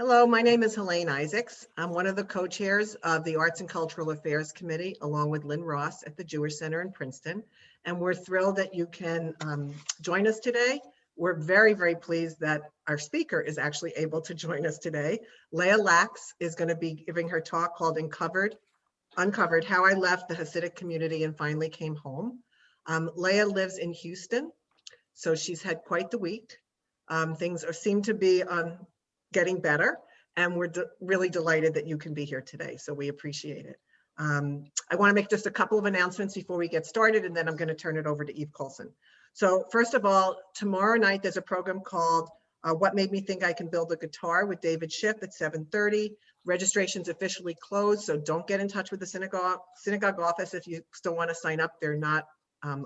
Hello, my name is Helene Isaacs. I'm one of the co-chairs of the Arts and Cultural Affairs Committee, along with Lynn Ross at the Jewish Center in Princeton. And we're thrilled that you can join us today. We're very, very pleased that our speaker is actually able to join us today. Leah Lax is going to be giving her talk called Uncovered, How I Left the Hasidic Community and Finally Came Home. Leah lives in Houston, so she's had quite the week. Things seem to be getting better, and we're really delighted that you can be here today, so we appreciate it. I want to make just a couple of announcements before we get started, and then I'm going to turn it over to Eve Colson. So first of all, tomorrow night there's a program called What Made Me Think I Can Build a Guitar with David Schiff at 7:30. Registration's officially closed, so don't get in touch with the synagogue office if you still want to sign up. They're not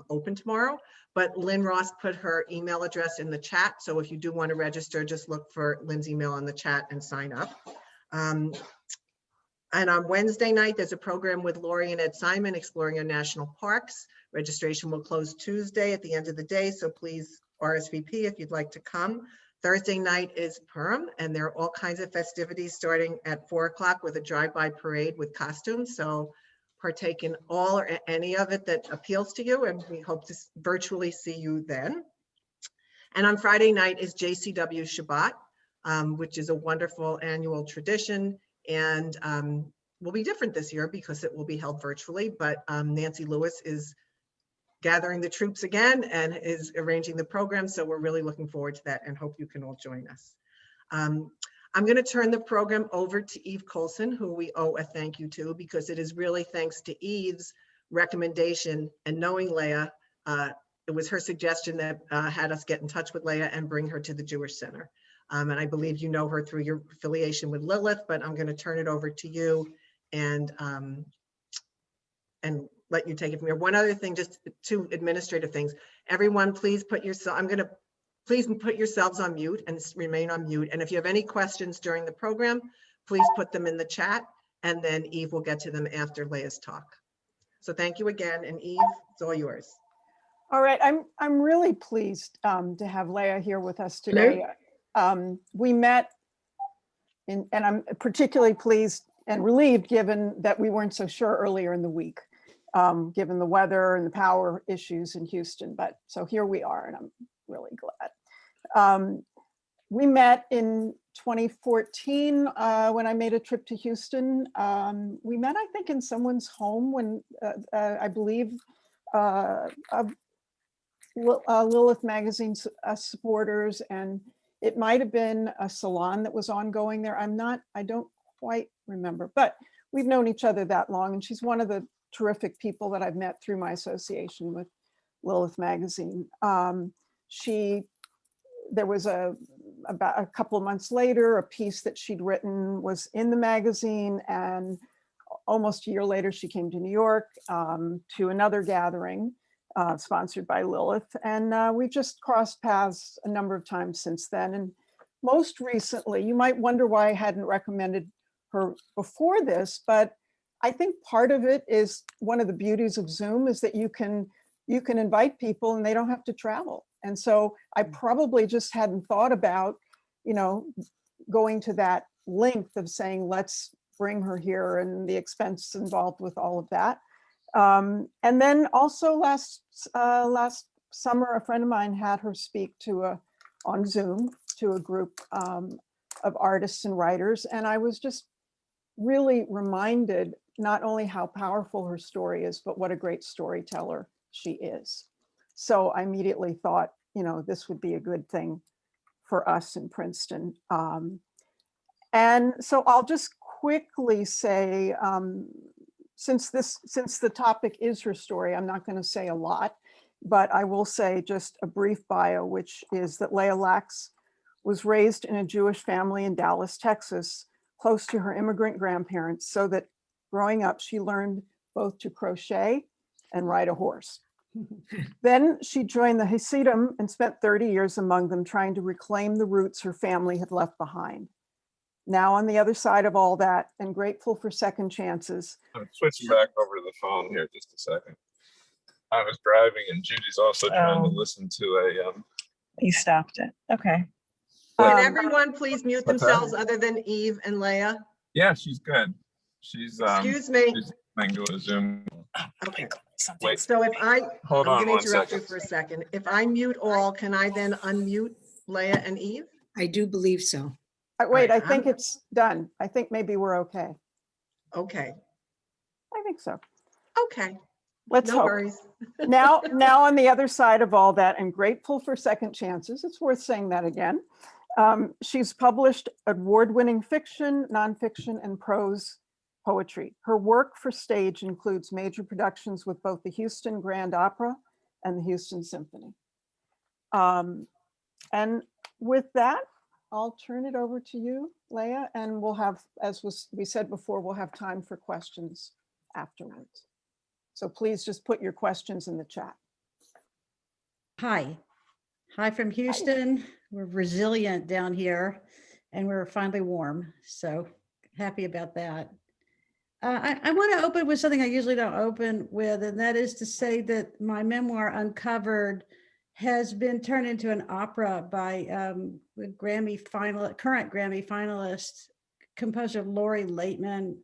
open tomorrow, but Lynn Ross put her email address in the chat. So if you do want to register, just look for Lynn's email in the chat and sign up. And on Wednesday night, there's a program with Lori and Ed Simon exploring our national parks. Registration will close Tuesday at the end of the day, so please RSVP if you'd like to come. Thursday night is Purim, and there are all kinds of festivities starting at 4 o'clock with a drive-by parade with costumes. So partake in all or any of it that appeals to you, and we hope to virtually see you then. And on Friday night is JCW Shabbat, which is a wonderful annual tradition, and will be different this year because it will be held virtually, but Nancy Lewis is gathering the troops again and is arranging the program, so we're really looking forward to that and hope you can all join us. I'm going to turn the program over to Eve Colson, who we owe a thank you to, because it is really thanks to Eve's recommendation and knowing Leah. It was her suggestion that had us get in touch with Leah and bring her to the Jewish Center. And I believe you know her through your affiliation with Lilith, but I'm going to turn it over to you and let you take it from here. One other thing, just two administrative things. Everyone, please put yourself, please put yourselves on mute and remain on mute. And if you have any questions during the program, please put them in the chat, and then Eve will get to them after Leah's talk. So thank you again, and Eve, it's all yours. All right, I'm really pleased to have Leah here with us today. We met, and I'm particularly pleased and relieved given that we weren't so sure earlier in the week, given the weather and the power issues in Houston. But so here we are, and I'm really glad. We met in 2014 when I made a trip to Houston. We met, I think, in someone's home when I believe Lilith Magazine's supporters, and it might have been a salon that was ongoing there. I don't quite remember, but we've known each other that long, and she's one of the terrific people that I've met through my association with Lilith Magazine. There was about a couple of months later, a piece that she'd written was in the magazine, and almost a year later, she came to New York to another gathering sponsored by Lilith, and we've just crossed paths a number of times since then. And most recently, you might wonder why I hadn't recommended her before this, but I think part of it is one of the beauties of Zoom is that you can invite people and they don't have to travel. And so I probably just hadn't thought about, going to that length of saying, let's bring her here and the expense involved with all of that. And then also last summer, a friend of mine had her speak on Zoom to a group of artists and writers. And I was just really reminded not only how powerful her story is, but what a great storyteller she is. So I immediately thought, this would be a good thing for us in Princeton. And so I'll just quickly say, since the topic is her story, I'm not going to say a lot, but I will say just a brief bio, which is that Leah Lax was raised in a Jewish family in Dallas, Texas, close to her immigrant grandparents, so that growing up, she learned both to crochet and ride a horse. Then she joined the Hasidim and spent 30 years among them, trying to reclaim the roots her family had left behind. Now on the other side of all that, and grateful for second chances. I'm switching back over to the phone here just a second. I was driving and Judy's also trying to listen to a... You stopped it. Okay. Can Um, everyone please mute What's that? themselves other than Eve and Leah? Yeah, she's good. She's Excuse me. she's going to a Zoom. Okay. Wait, So if I'm hold going on to one interrupt you second. for a second. If I mute all, can I then unmute Leah and Eve? I do believe so. Wait, right, I think I'm- it's done. I think maybe we're okay. Okay. I think so. Okay. Let's No hope. worries. Now on the other side of all that, and grateful for second chances, it's worth saying that again. She's published award-winning fiction, nonfiction, and prose poetry. Her work for stage includes major productions with both the Houston Grand Opera and the Houston Symphony. And with that, I'll turn it over to you, Leah, and we'll have, as we said before, we'll have time for questions afterwards. So please just put your questions in the chat. Hi. Hi from Houston. We're resilient down here and we're finally warm. So happy about that. I want to open with something I usually don't open with, and that is to say that my memoir, Uncovered, has been turned into an opera by the current Grammy finalist, composer Lori Laitman.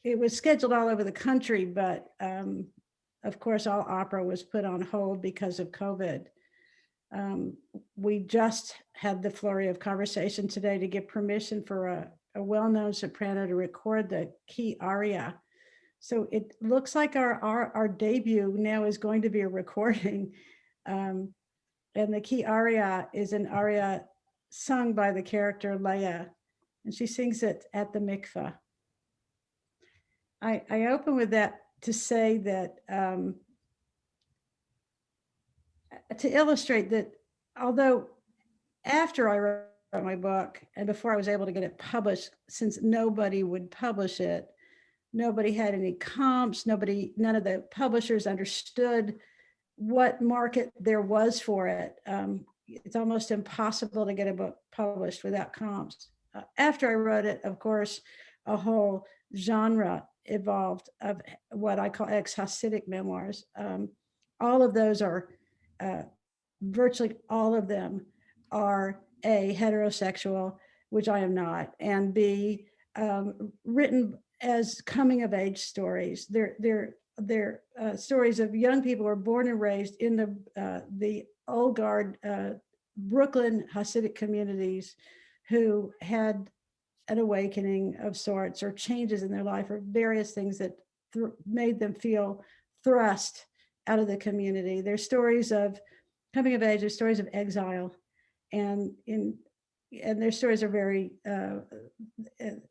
It was scheduled all over the country, but of course, all opera was put on hold because of COVID. We just had the flurry of conversation today to get permission for a well-known soprano to record the key aria. So it looks like our debut now is going to be a recording. And the key aria is an aria sung by the character Leah, and she sings it at the mikveh. I open with that to say that, to illustrate that although after I wrote my book and before I was able to get it published, since nobody would publish it, nobody had any comps, none of the publishers understood what market there was for it. It's almost impossible to get a book published without comps. After I wrote it, of course, a whole genre evolved of what I call ex-Hasidic memoirs. All of those are, virtually all of them are A, heterosexual, which I am not, and B, written as coming of age stories. They're stories of young people who are born and raised in the old guard Brooklyn Hasidic communities who had an awakening of sorts or changes in their life or various things that made them feel thrust out of the community. There's stories of coming of age, there's stories of exile, and their stories are very,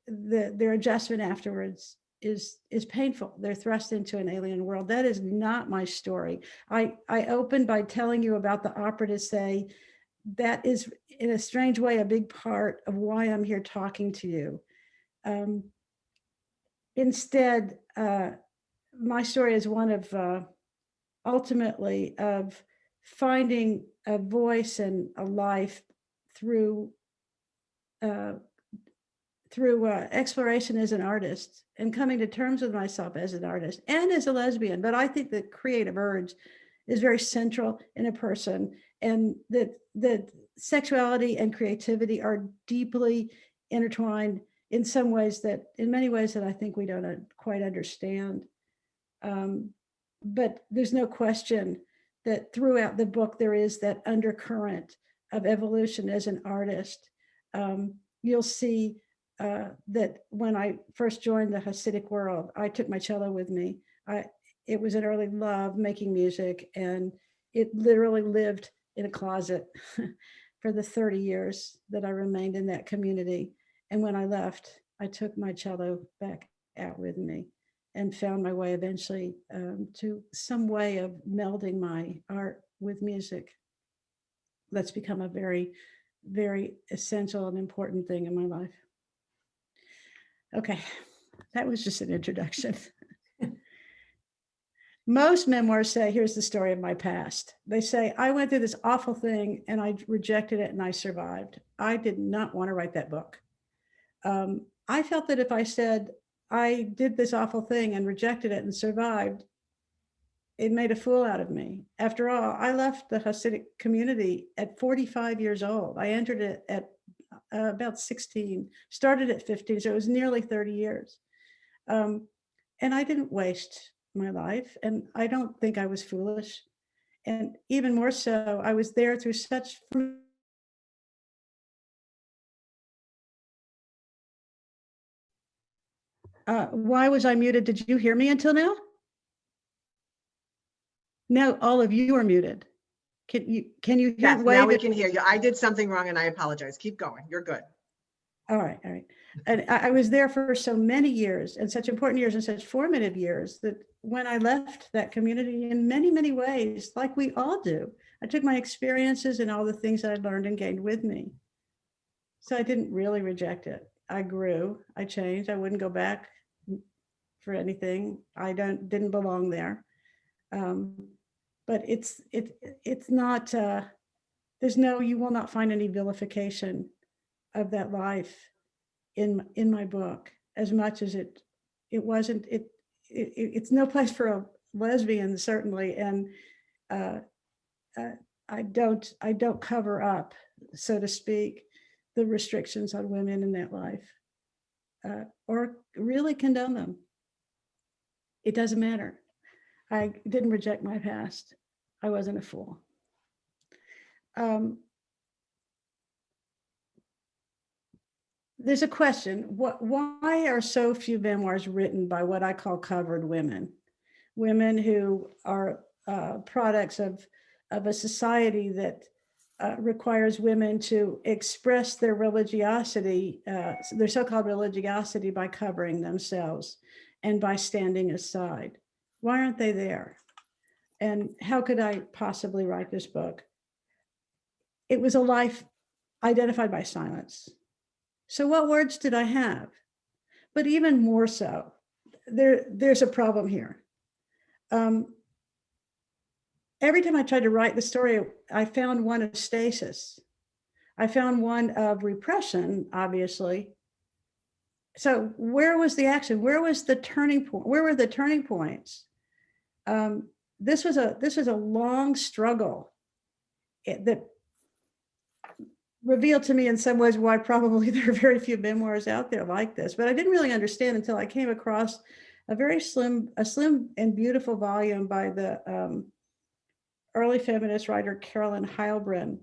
their adjustment afterwards is painful. They're thrust into an alien world. That is not my story. I opened by telling you about the opera to say that is, in a strange way, a big part of why I'm here talking to you. Instead, my story is one of ultimately of finding a voice and a life through exploration as an artist and coming to terms with myself as an artist and as a lesbian. But I think that creative urge is very central in a person, and that sexuality and creativity are deeply intertwined in many ways that I think we don't quite understand. But there's no question that throughout the book, there is that undercurrent of evolution as an artist. You'll see that when I first joined the Hasidic world, I took my cello with me. It was an early love making music, and it literally lived in a closet for the 30 years that I remained in that community. And when I left, I took my cello back out with me and found my way eventually to some way of melding my art with music. That's become a very, very essential and important thing in my life. Okay, that was just an introduction. Most memoirs say, here's the story of my past. They say, I went through this awful thing and I rejected it and I survived. I did not want to write that book. I felt that if I said, I did this awful thing and rejected it and survived, it made a fool out of me. After all, I left the Hasidic community at 45 years old. I entered it at about 16, started at 15, so it was nearly 30 years. And I didn't waste my life, and I don't think I was foolish. And even more so, I was there through such. Why was I muted? Did you hear me until now? No, all of you are muted. Can you hear? Yes, now we Wave can hear you. I did something wrong and I apologize. Keep going. You're good. All right, all right. And I was there for so many years and such important years and such formative years that when I left that community in many, many ways, like we all do, I took my experiences and all the things that I learned and gained with me. So I didn't really reject it. I grew, I changed. I wouldn't go back for anything. I didn't belong there. But it's not, you will not find any vilification of that life in my book, as much as it's no place for a lesbian, certainly. And I don't cover up, so to speak, the restrictions on women in that life, or really condone them. It doesn't matter. I didn't reject my past. I wasn't a fool. There's a question, why are so few memoirs written by what I call covered women? Women who are products of a society that requires women to express their religiosity, their so-called religiosity, by covering themselves and by standing aside. Why aren't they there? And how could I possibly write this book? It was a life identified by silence. So what words did I have? But even more so, there's a problem here. Every time I tried to write the story, I found one of stasis. I found one of repression, obviously. So where was the action? Where was the turning point? Where were the turning points? This was a long struggle that revealed to me in some ways why probably there are very few memoirs out there like this. But I didn't really understand until I came across a slim and beautiful volume by the early feminist writer Carolyn Heilbrunn,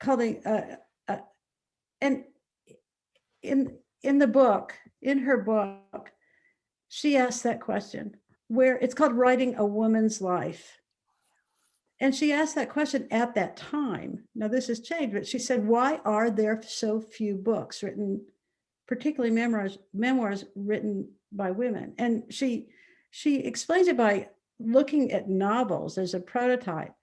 called and in her book, she asked that question, where it's called Writing a Woman's Life. And she asked that question at that time. Now this has changed, but she said, why are there so few books written, particularly memoirs written by women? And she explains it by looking at novels as a prototype.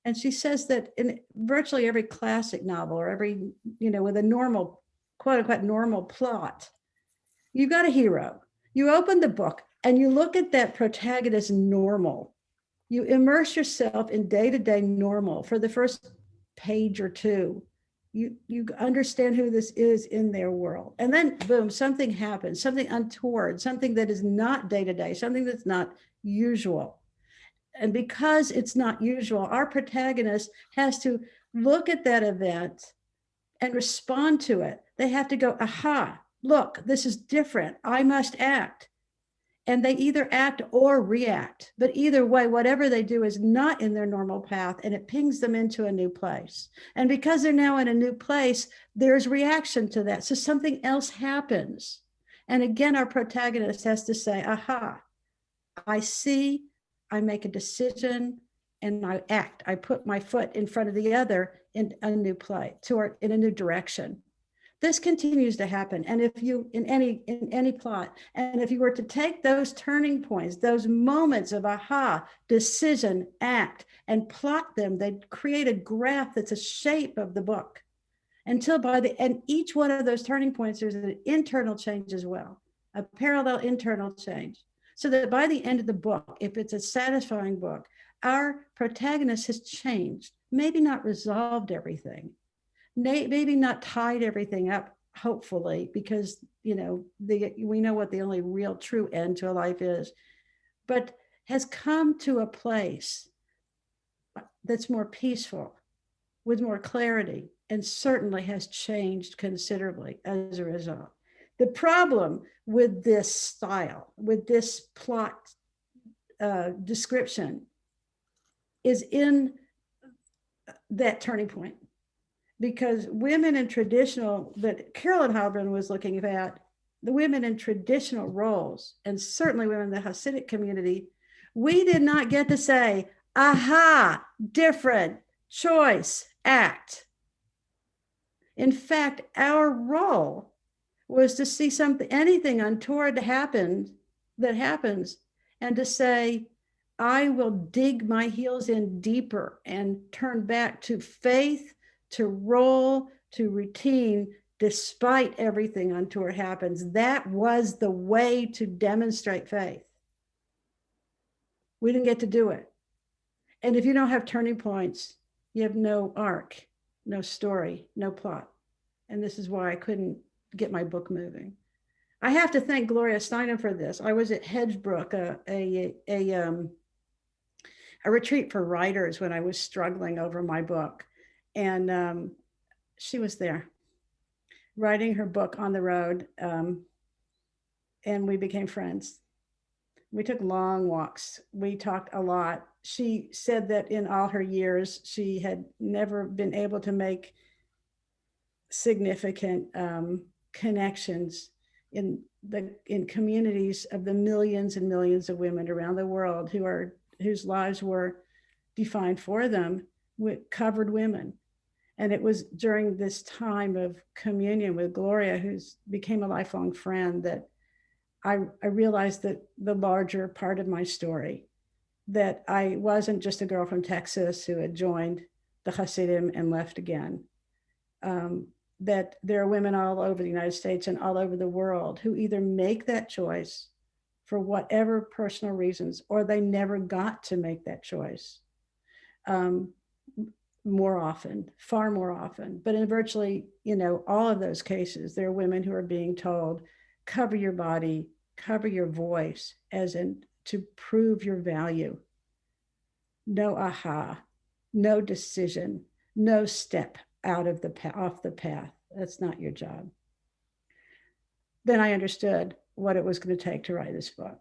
And she says that in virtually every classic novel, or every, with a normal, quote unquote, normal plot, you've got a hero. You open the book and you look at that protagonist normal. You immerse yourself in day-to-day normal for the first page or two. You understand who this is in their world. And then boom, something happens, something untoward, something that is not day-to-day, something that's not usual. And because it's not usual, our protagonist has to look at that event and respond to it. They have to go, aha, look, this is different. I must act. And they either act or react. But either way, whatever they do is not in their normal path, and it pings them into a new place. And because they're now in a new place, there's reaction to that. So something else happens. And again, our protagonist has to say, aha, I see, I make a decision, and I act. I put my foot in front of the other in a new play, in a new direction. This continues to happen. And if you, in any plot, and if you were to take those turning points, those moments of aha, decision, act, and plot them, they'd create a graph that's a shape of the book. Until and each one of those turning points, there's an internal change as well, a parallel internal change. So that by the end of the book, if it's a satisfying book, our protagonist has changed, maybe not resolved everything, maybe not tied everything up, hopefully, because we know what the only real true end to a life is. but has come to a place that's more peaceful, with more clarity, and certainly has changed considerably as a result. The problem with this style, with this plot description, is in that turning point. Because women in traditional, that Carolyn Halbrin was looking at, the women in traditional roles, and certainly women in the Hasidic community, we did not get to say, aha, different, choice, act. In fact, our role was to see something, anything untoward happen that happens, and to say, I will dig my heels in deeper and turn back to faith, to role, to routine, despite everything untoward happens. That was the way to demonstrate faith. We didn't get to do it. And if you don't have turning points, you have no arc, no story, no plot. And this is why I couldn't get my book moving. I have to thank Gloria Steinem for this. I was at Hedgebrook, a retreat for writers when I was struggling over my book. And she was there writing her book on the road. And we became friends. We took long walks. We talked a lot. She said that in all her years, she had never been able to make significant connections in communities of the millions and millions of women around the world whose lives were defined for them with covered women. And it was during this time of communion with Gloria, who's became a lifelong friend, that I realized that the larger part of my story, that I wasn't just a girl from Texas who had joined the Hasidim and left again. That there are women all over the United States and all over the world who either make that choice for whatever personal reasons, or they never got to make that choice. More often, far more often, but in virtually, all of those cases, there are women who are being told, cover your body, cover your voice, as in to prove your value. No aha, no decision, no step out of off the path. That's not your job. Then I understood what it was going to take to write this book.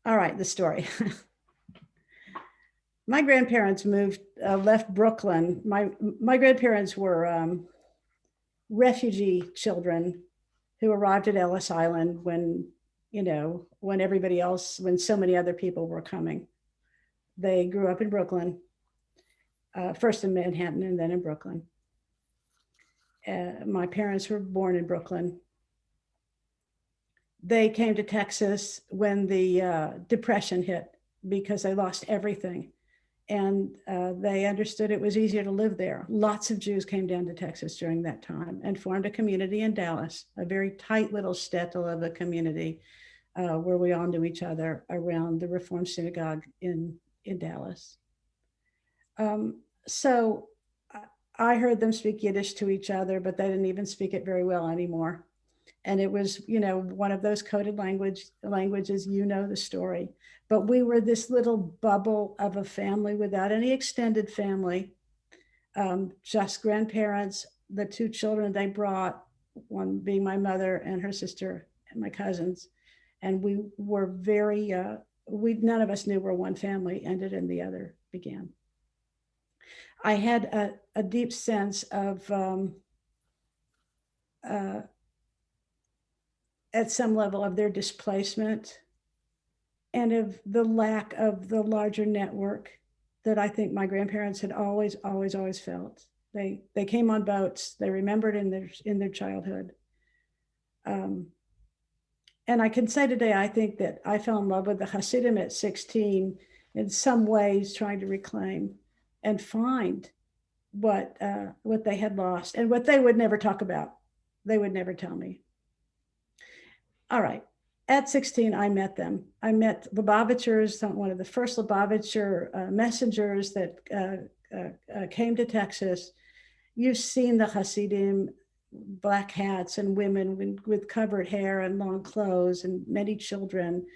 All right, the story. My grandparents left Brooklyn. My grandparents were refugee children who arrived at Ellis Island when so many other people were coming. They grew up in Brooklyn, first in Manhattan and then in Brooklyn. My parents were born in Brooklyn. They came to Texas when the Depression hit because they lost everything. And they understood it was easier to live there. Lots of Jews came down to Texas during that time and formed a community in Dallas, a very tight little shtetl of a community where we all knew each other around the Reform Synagogue in Dallas. So I heard them speak Yiddish to each other, but they didn't even speak it very well anymore. And it was, one of those coded languages, the story. But we were this little bubble of a family without any extended family, just grandparents, the two children they brought, one being my mother and her sister and my cousins. And we were none of us knew where one family ended and the other began. I had a deep sense of, at some level, of their displacement and of the lack of the larger network that I think my grandparents had always felt. They came on boats. They remembered in their childhood. And I can say today, I think that I fell in love with the Hasidim at 16, in some ways trying to reclaim and find what they had lost and what they would never talk about. They would never tell me. All right. At 16, I met them. I met Lubavitchers, one of the first Lubavitcher messengers that came to Texas. You've seen the Hasidim black hats and women with covered hair and long clothes and many children.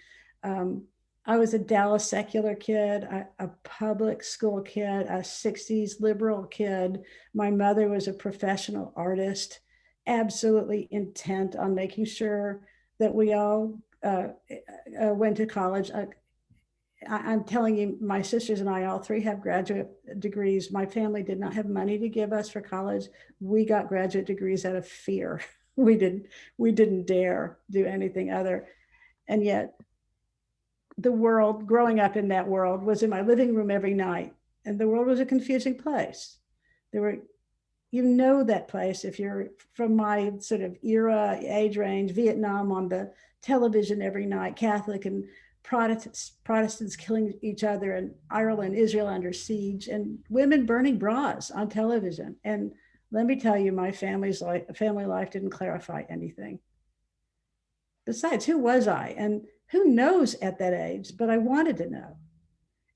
I was a Dallas secular kid, a public school kid, a 60s liberal kid. My mother was a professional artist, absolutely intent on making sure that we all went to college. I'm telling you, my sisters and I, all three have graduate degrees. My family did not have money to give us for college. We got graduate degrees out of fear. We didn't dare do anything other. And yet the world, growing up in that world, was in my living room every night. And the world was a confusing place. There were, you know, that place if you're from my sort of era, age range, Vietnam on the television every night, Catholic and Protestants killing each other, and Ireland, Israel under siege, and women burning bras on television. And let me tell you, my family life didn't clarify anything. Besides, who was I? And who knows at that age? But I wanted to know.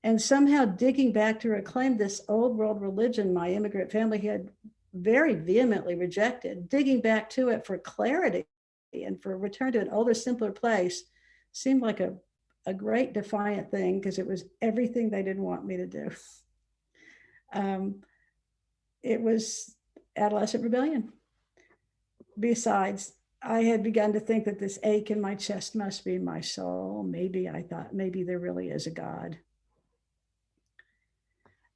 And somehow digging back to reclaim this old world religion my immigrant family had very vehemently rejected, digging back to it for clarity and for a return to an older, simpler place seemed like a great defiant thing, because it was everything they didn't want me to do. It was adolescent rebellion. Besides, I had begun to think that this ache in my chest must be my soul. Maybe I thought, maybe there really is a God.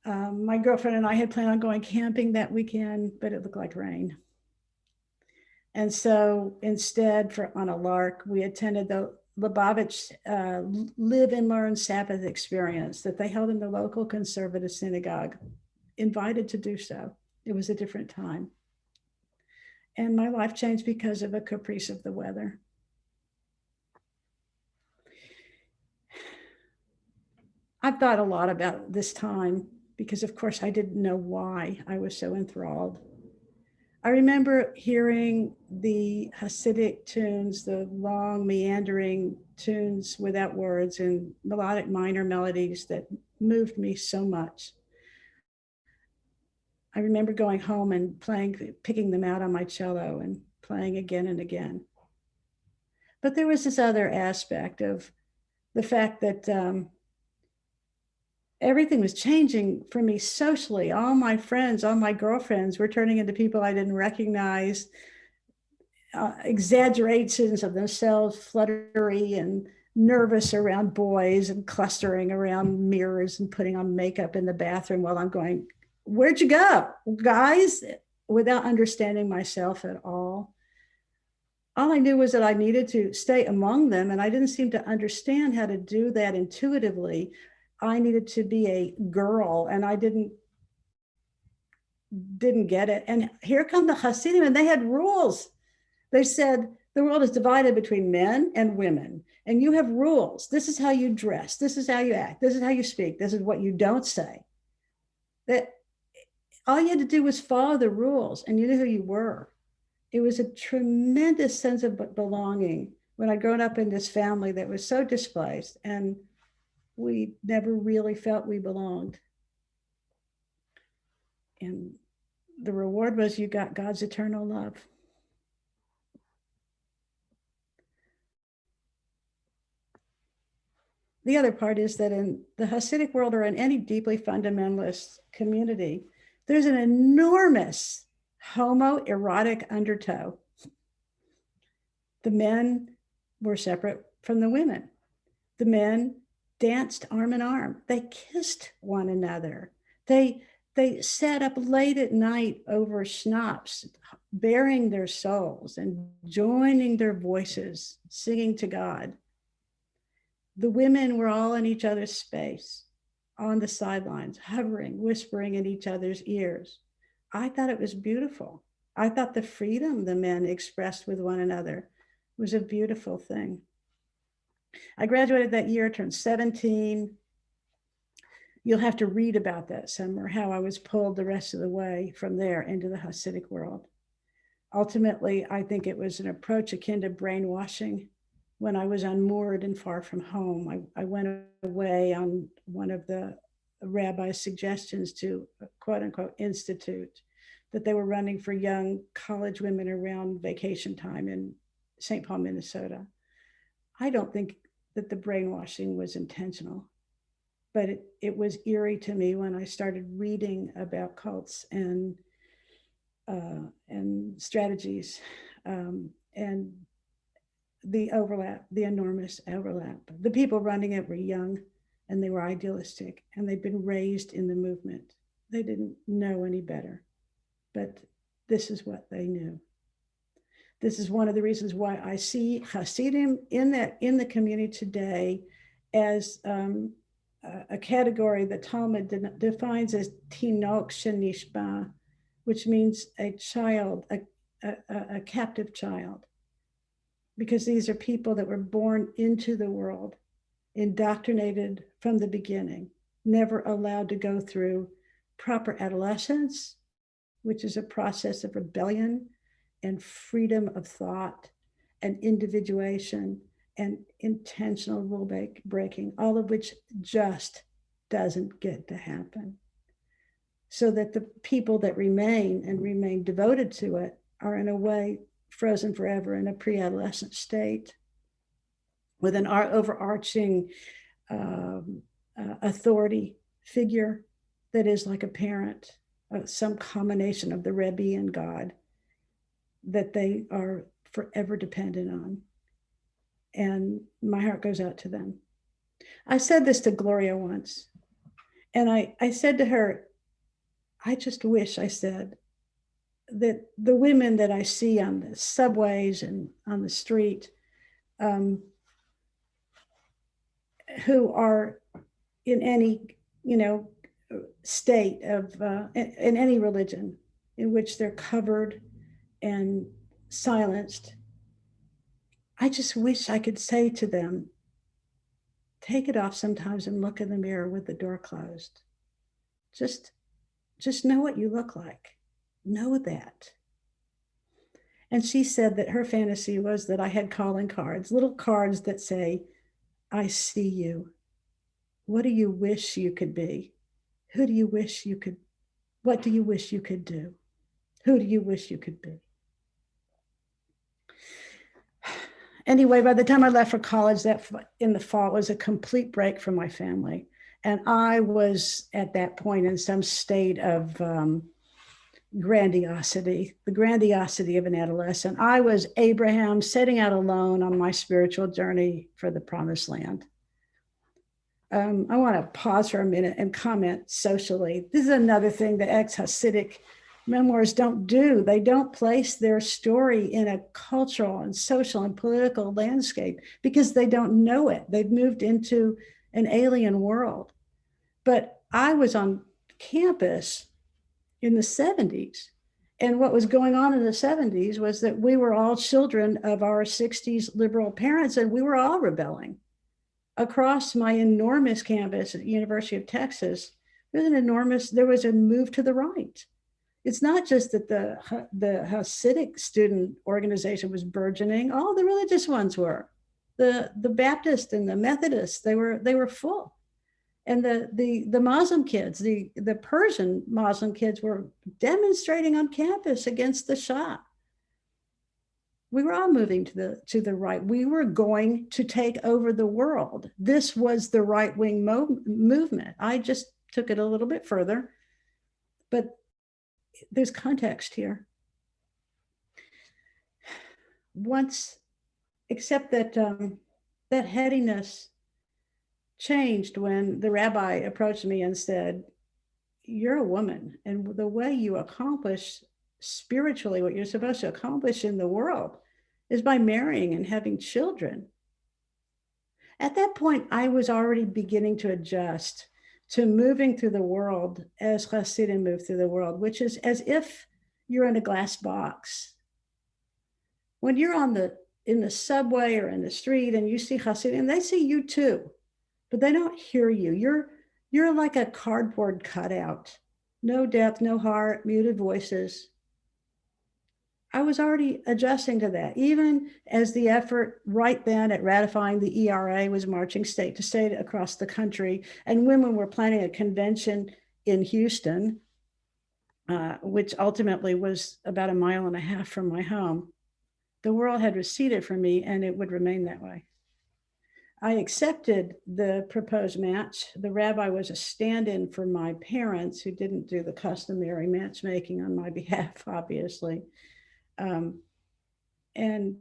My girlfriend and I had planned on going camping that weekend, but it looked like rain. And so instead, on a lark, we attended the Lubavitch Live and Learn Sabbath experience that they held in the local conservative synagogue, invited to do so. It was a different time. And my life changed because of a caprice of the weather. I've thought a lot about this time because, of course, I didn't know why I was so enthralled. I remember hearing the Hasidic tunes, the long meandering tunes without words and melodic minor melodies that moved me so much. I remember going home and picking them out on my cello and playing again and again. But there was this other aspect of the fact that everything was changing for me socially. All my friends, all my girlfriends were turning into people I didn't recognize, exaggerations of themselves, fluttery and nervous around boys and clustering around mirrors and putting on makeup in the bathroom while I'm going, where'd you go, guys? Without understanding myself at all. All I knew was that I needed to stay among them, and I didn't seem to understand how to do that intuitively. I needed to be a girl, and I didn't get it. And here come the Hasidim, and they had rules. They said the world is divided between men and women, and you have rules. This is how you dress. This is how you act. This is how you speak. This is what you don't say. That all you had to do was follow the rules, and you knew who you were. It was a tremendous sense of belonging when I'd grown up in this family that was so displaced, and we never really felt we belonged. And the reward was you got God's eternal love. The other part is that in the Hasidic world, or in any deeply fundamentalist community, there's an enormous homoerotic undertow. The men were separate from the women. The men danced arm in arm. They kissed one another. They sat up late at night over schnapps, baring their souls and joining their voices, singing to God. The women were all in each other's space, on the sidelines, hovering, whispering in each other's ears. I thought it was beautiful. I thought the freedom the men expressed with one another was a beautiful thing. I graduated that year, turned 17. You'll have to read about that somewhere, how I was pulled the rest of the way from there into the Hasidic world. Ultimately, I think it was an approach akin to brainwashing. When I was unmoored and far from home, I went away on one of the rabbi's suggestions to, quote unquote, institute that they were running for young college women around vacation time in St. Paul, Minnesota. I don't think that the brainwashing was intentional, but it was eerie to me when I started reading about cults and strategies, and the overlap, the enormous overlap. The people running it were young and they were idealistic, and they'd been raised in the movement. They didn't know any better, but this is what they knew. This is one of the reasons why I see Hasidim in the community today as a category that Talmud defines as tinok shenishba, which means a child, a captive child, because these are people that were born into the world, indoctrinated from the beginning, never allowed to go through proper adolescence, which is a process of rebellion and freedom of thought and individuation and intentional rule breaking, all of which just doesn't get to happen. So that the people that remain devoted to it are in a way frozen forever in a pre-adolescent state with an overarching authority figure that is like a parent, some combination of the Rebbe and God that they are forever dependent on. And my heart goes out to them. I said this to Gloria once, and I said to her, I just wish, I said, that the women that I see on the subways and on the street, who are in any, state of, in any religion in which they're covered and silenced, I just wish I could say to them, take it off sometimes and look in the mirror with the door closed. Just know what you look like. Know that. And she said that her fantasy was that I had calling cards, little cards that say, I see you. What do you wish you could be? Who do you wish you could, what do you wish you could do? Who do you wish you could be? Anyway, by the time I left for college, that in the fall, it was a complete break from my family. And I was at that point in some state of grandiosity, the grandiosity of an adolescent. I was Abraham setting out alone on my spiritual journey for the promised land. I want to pause for a minute and comment socially. This is another thing that ex-Hasidic memoirs don't do. They don't place their story in a cultural and social and political landscape because they don't know it. They've moved into an alien world. But I was on campus in the 70s. And what was going on in the 70s was that we were all children of our 60s liberal parents, and we were all rebelling. Across my enormous campus at the University of Texas, there was a move to the right. It's not just that the Hasidic student organization was burgeoning, all the religious ones were. The Baptist and the Methodists, they were full. And the Muslim kids, the Persian Muslim kids were demonstrating on campus against the Shah. We were all moving to the right. We were going to take over the world. This was the right-wing movement. I just took it a little bit further, but there's context here. Except that that headiness changed when the rabbi approached me and said, you're a woman, and the way you accomplish spiritually what you're supposed to accomplish in the world is by marrying and having children. At that point, I was already beginning to adjust to moving through the world as Hasidim move through the world, which is as if you're in a glass box. When you're in the subway or in the street and you see Hasidim, they see you too, but they don't hear you. You're like a cardboard cutout. No depth, no heart, muted voices. I was already adjusting to that, even as the effort right then at ratifying the ERA was marching state to state across the country, and women were planning a convention in Houston which ultimately was about 1.5 miles from my home. The world had receded from me, and it would remain that way. I accepted the proposed match. The rabbi was a stand-in for my parents, who didn't do the customary matchmaking on my behalf, obviously. And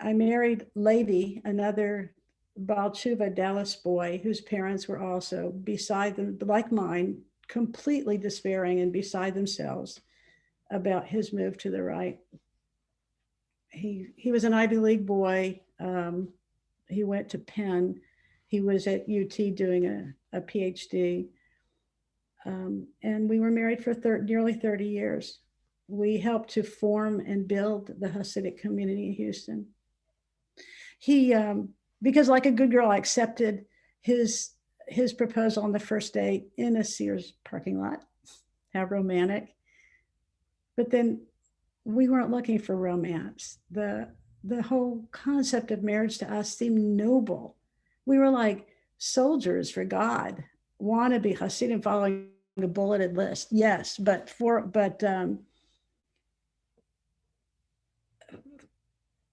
I married Levi, another Baal Tshuva Dallas boy, whose parents were also beside them, like mine, completely despairing and beside themselves about his move to the right. He was an Ivy League boy. He went to Penn. He was at UT doing a PhD. And we were married for nearly 30 years. We helped to form and build the Hasidic community in Houston. He, because like a good girl, I accepted his proposal on the first date in a Sears parking lot. How romantic. But then we weren't looking for romance. The whole concept of marriage to us seemed noble. We were like soldiers for God, wannabe Hasidim following a bulleted list. Yes, but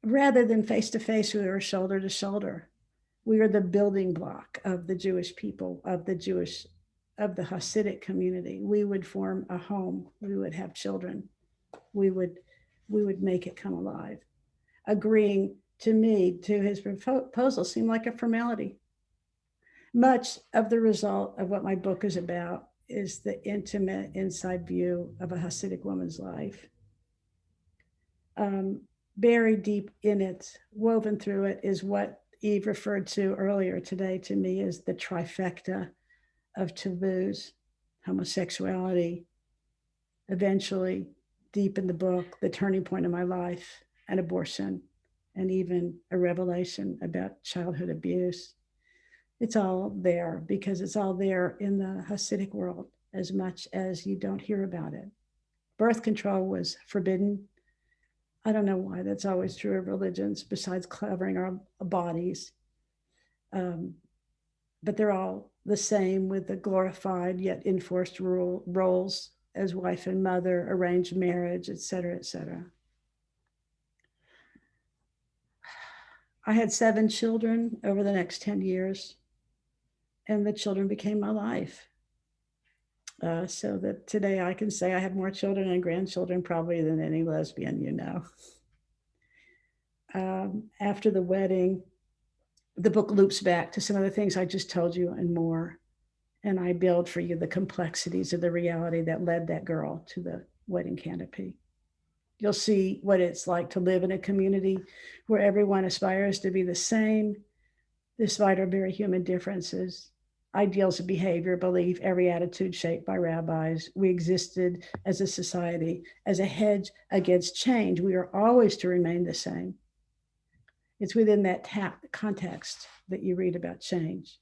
rather than face to face, we were shoulder to shoulder. We were the building block of the Jewish people, of the Hasidic community. We would form a home. We would have children. We would make it come alive. Agreeing to his proposal seemed like a formality. Much of the result of what my book is about is the intimate inside view of a Hasidic woman's life. Buried deep in it, woven through it, is what Eve referred to earlier today to me as the trifecta of taboos: homosexuality, eventually, deep in the book, the turning point of my life, and abortion, and even a revelation about childhood abuse. It's all there because it's all there in the Hasidic world, as much as you don't hear about it. Birth control was forbidden. I don't know why that's always true of religions, besides covering our bodies. But they're all the same, with the glorified yet enforced roles as wife and mother, arranged marriage, et cetera, et cetera. I had 7 children over the next 10 years, and the children became my life. So that today I can say I have more children and grandchildren probably than any lesbian you know. After the wedding, the book loops back to some of the things I just told you and more. And I build for you the complexities of the reality that led that girl to the wedding canopy. You'll see what it's like to live in a community where everyone aspires to be the same, despite our very human differences. Ideals of behavior, belief, every attitude shaped by rabbis. We existed as a society, as a hedge against change. We are always to remain the same. It's within that context that you read about change,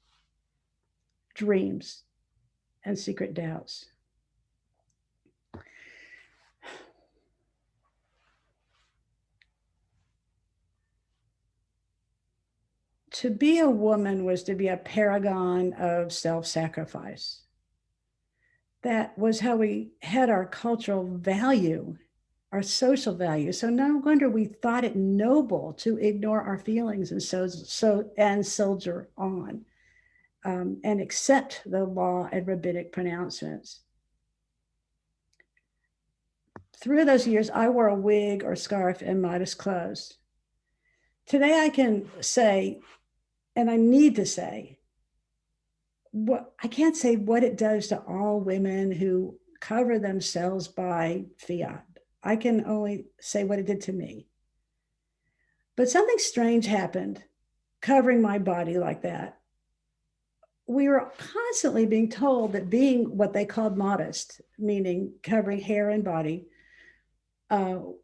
dreams, and secret doubts. To be a woman was to be a paragon of self-sacrifice. That was how we had our cultural value, our social value. So no wonder we thought it noble to ignore our feelings and soldier on and accept the law and rabbinic pronouncements. Through those years, I wore a wig or scarf and modest clothes. Today I can say, and I need to say, I can't say what it does to all women who cover themselves by fiat. I can only say what it did to me. But something strange happened covering my body like that. We were constantly being told that being what they called modest, meaning covering hair and body,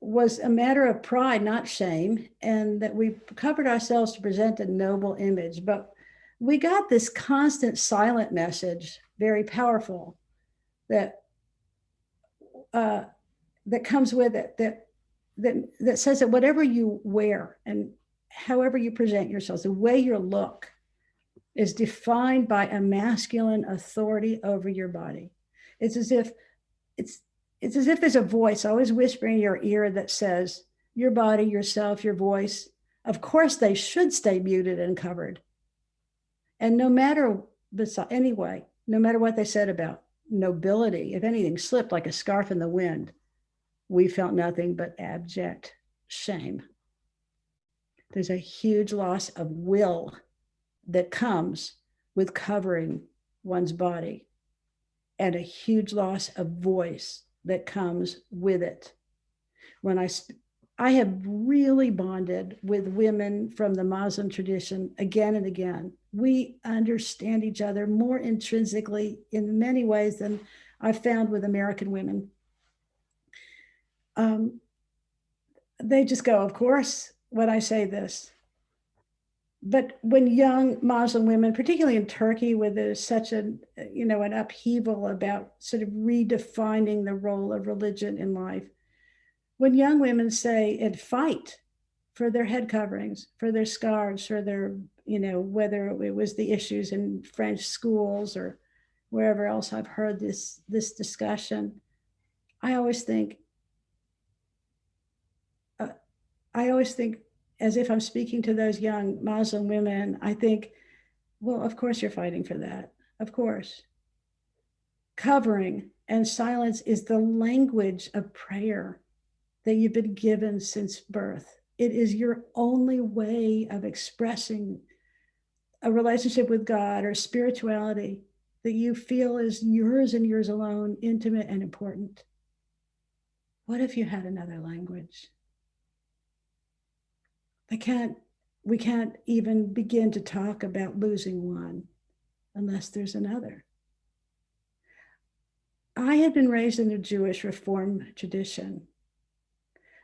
was a matter of pride, not shame, and that we covered ourselves to present a noble image. But we got this constant silent message, very powerful, that comes with it, that says that whatever you wear and however you present yourselves, the way you look is defined by a masculine authority over your body. It's as if it's as if there's a voice always whispering in your ear that says, your body, yourself, your voice, of course they should stay muted and covered. And no matter, anyway, no matter what they said about nobility, if anything slipped like a scarf in the wind, we felt nothing but abject shame. There's a huge loss of will that comes with covering one's body, and a huge loss of voice that comes with it. When I have really bonded with women from the Muslim tradition again and again. We understand each other more intrinsically in many ways than I've found with American women. They just go, of course, when I say this. But when young Muslim women, particularly in Turkey, where there's such an upheaval about sort of redefining the role of religion in life, when young women say and fight for their head coverings, for their scarves, for their, whether it was the issues in French schools or wherever else I've heard this discussion, I always think, as if I'm speaking to those young Muslim women, I think, well, of course you're fighting for that. Of course. Covering and silence is the language of prayer that you've been given since birth. It is your only way of expressing a relationship with God or spirituality that you feel is yours and yours alone, intimate and important. What if you had another language? We can't even begin to talk about losing one unless there's another. I had been raised in the Jewish Reform tradition.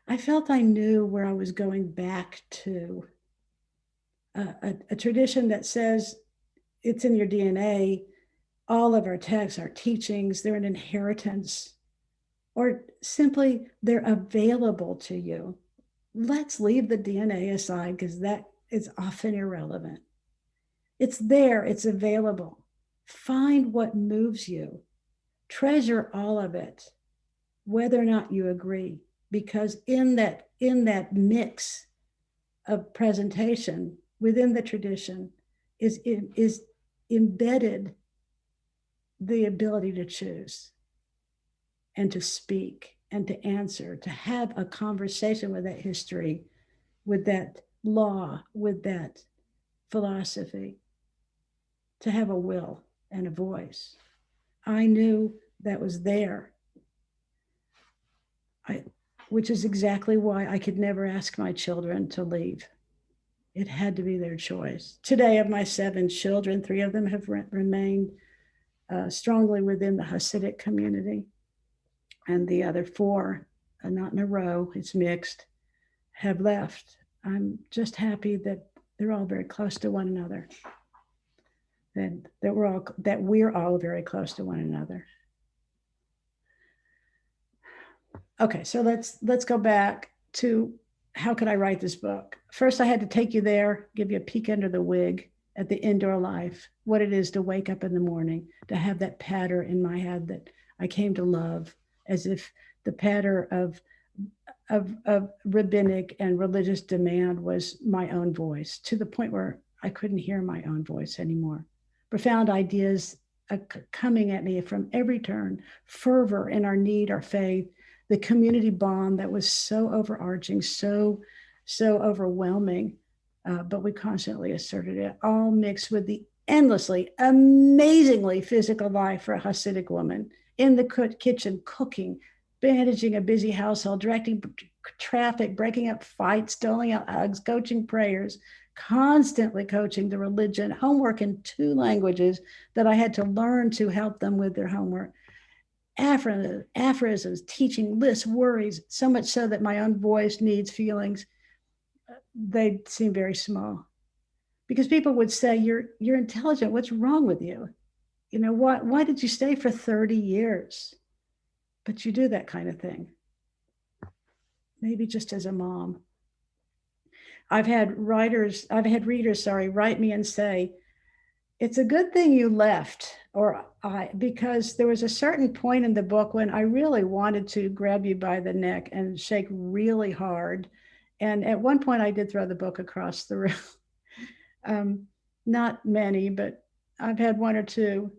I felt I knew where I was going back to, a tradition that says it's in your DNA. All of our texts, our teachings, they're an inheritance, or simply they're available to you. Let's leave the DNA aside because that is often irrelevant. It's there, it's available. Find what moves you. Treasure all of it, whether or not you agree, because in that mix of presentation within the tradition is embedded the ability to choose and to speak and to answer, to have a conversation with that history, with that law, with that philosophy, to have a will and a voice. I knew that was there, which is exactly why I could never ask my children to leave. It had to be their choice. Today, of my 7 children, 3 of them have remained strongly within the Hasidic community, and the other 4, not in a row, it's mixed, have left. I'm just happy that they're all very close to one another, that we're all very close to one another. Okay, so let's go back to how could I write this book? First, I had to take you there, give you a peek under the wig at the indoor life, what it is to wake up in the morning, to have that patter in my head that I came to love, as if the patter of rabbinic and religious demand was my own voice, to the point where I couldn't hear my own voice anymore. Profound ideas coming at me from every turn, fervor in our need, our faith, the community bond that was so overarching, so overwhelming, but we constantly asserted it, all mixed with the endlessly, amazingly physical life for a Hasidic woman, in the kitchen, cooking, managing a busy household, directing traffic, breaking up fights, doling out hugs, coaching prayers, constantly coaching the religion, homework in 2 languages that I had to learn to help them with their homework, aphorisms, teaching lists, worries, so much so that my own voice, needs, feelings, they seem very small. Because people would say, you're intelligent, what's wrong with you? Why did you stay for 30 years? But you do that kind of thing. Maybe just as a mom. I've had readers write me and say, it's a good thing you left because there was a certain point in the book when I really wanted to grab you by the neck and shake really hard. And at one point I did throw the book across the room. Not many, but I've had one or two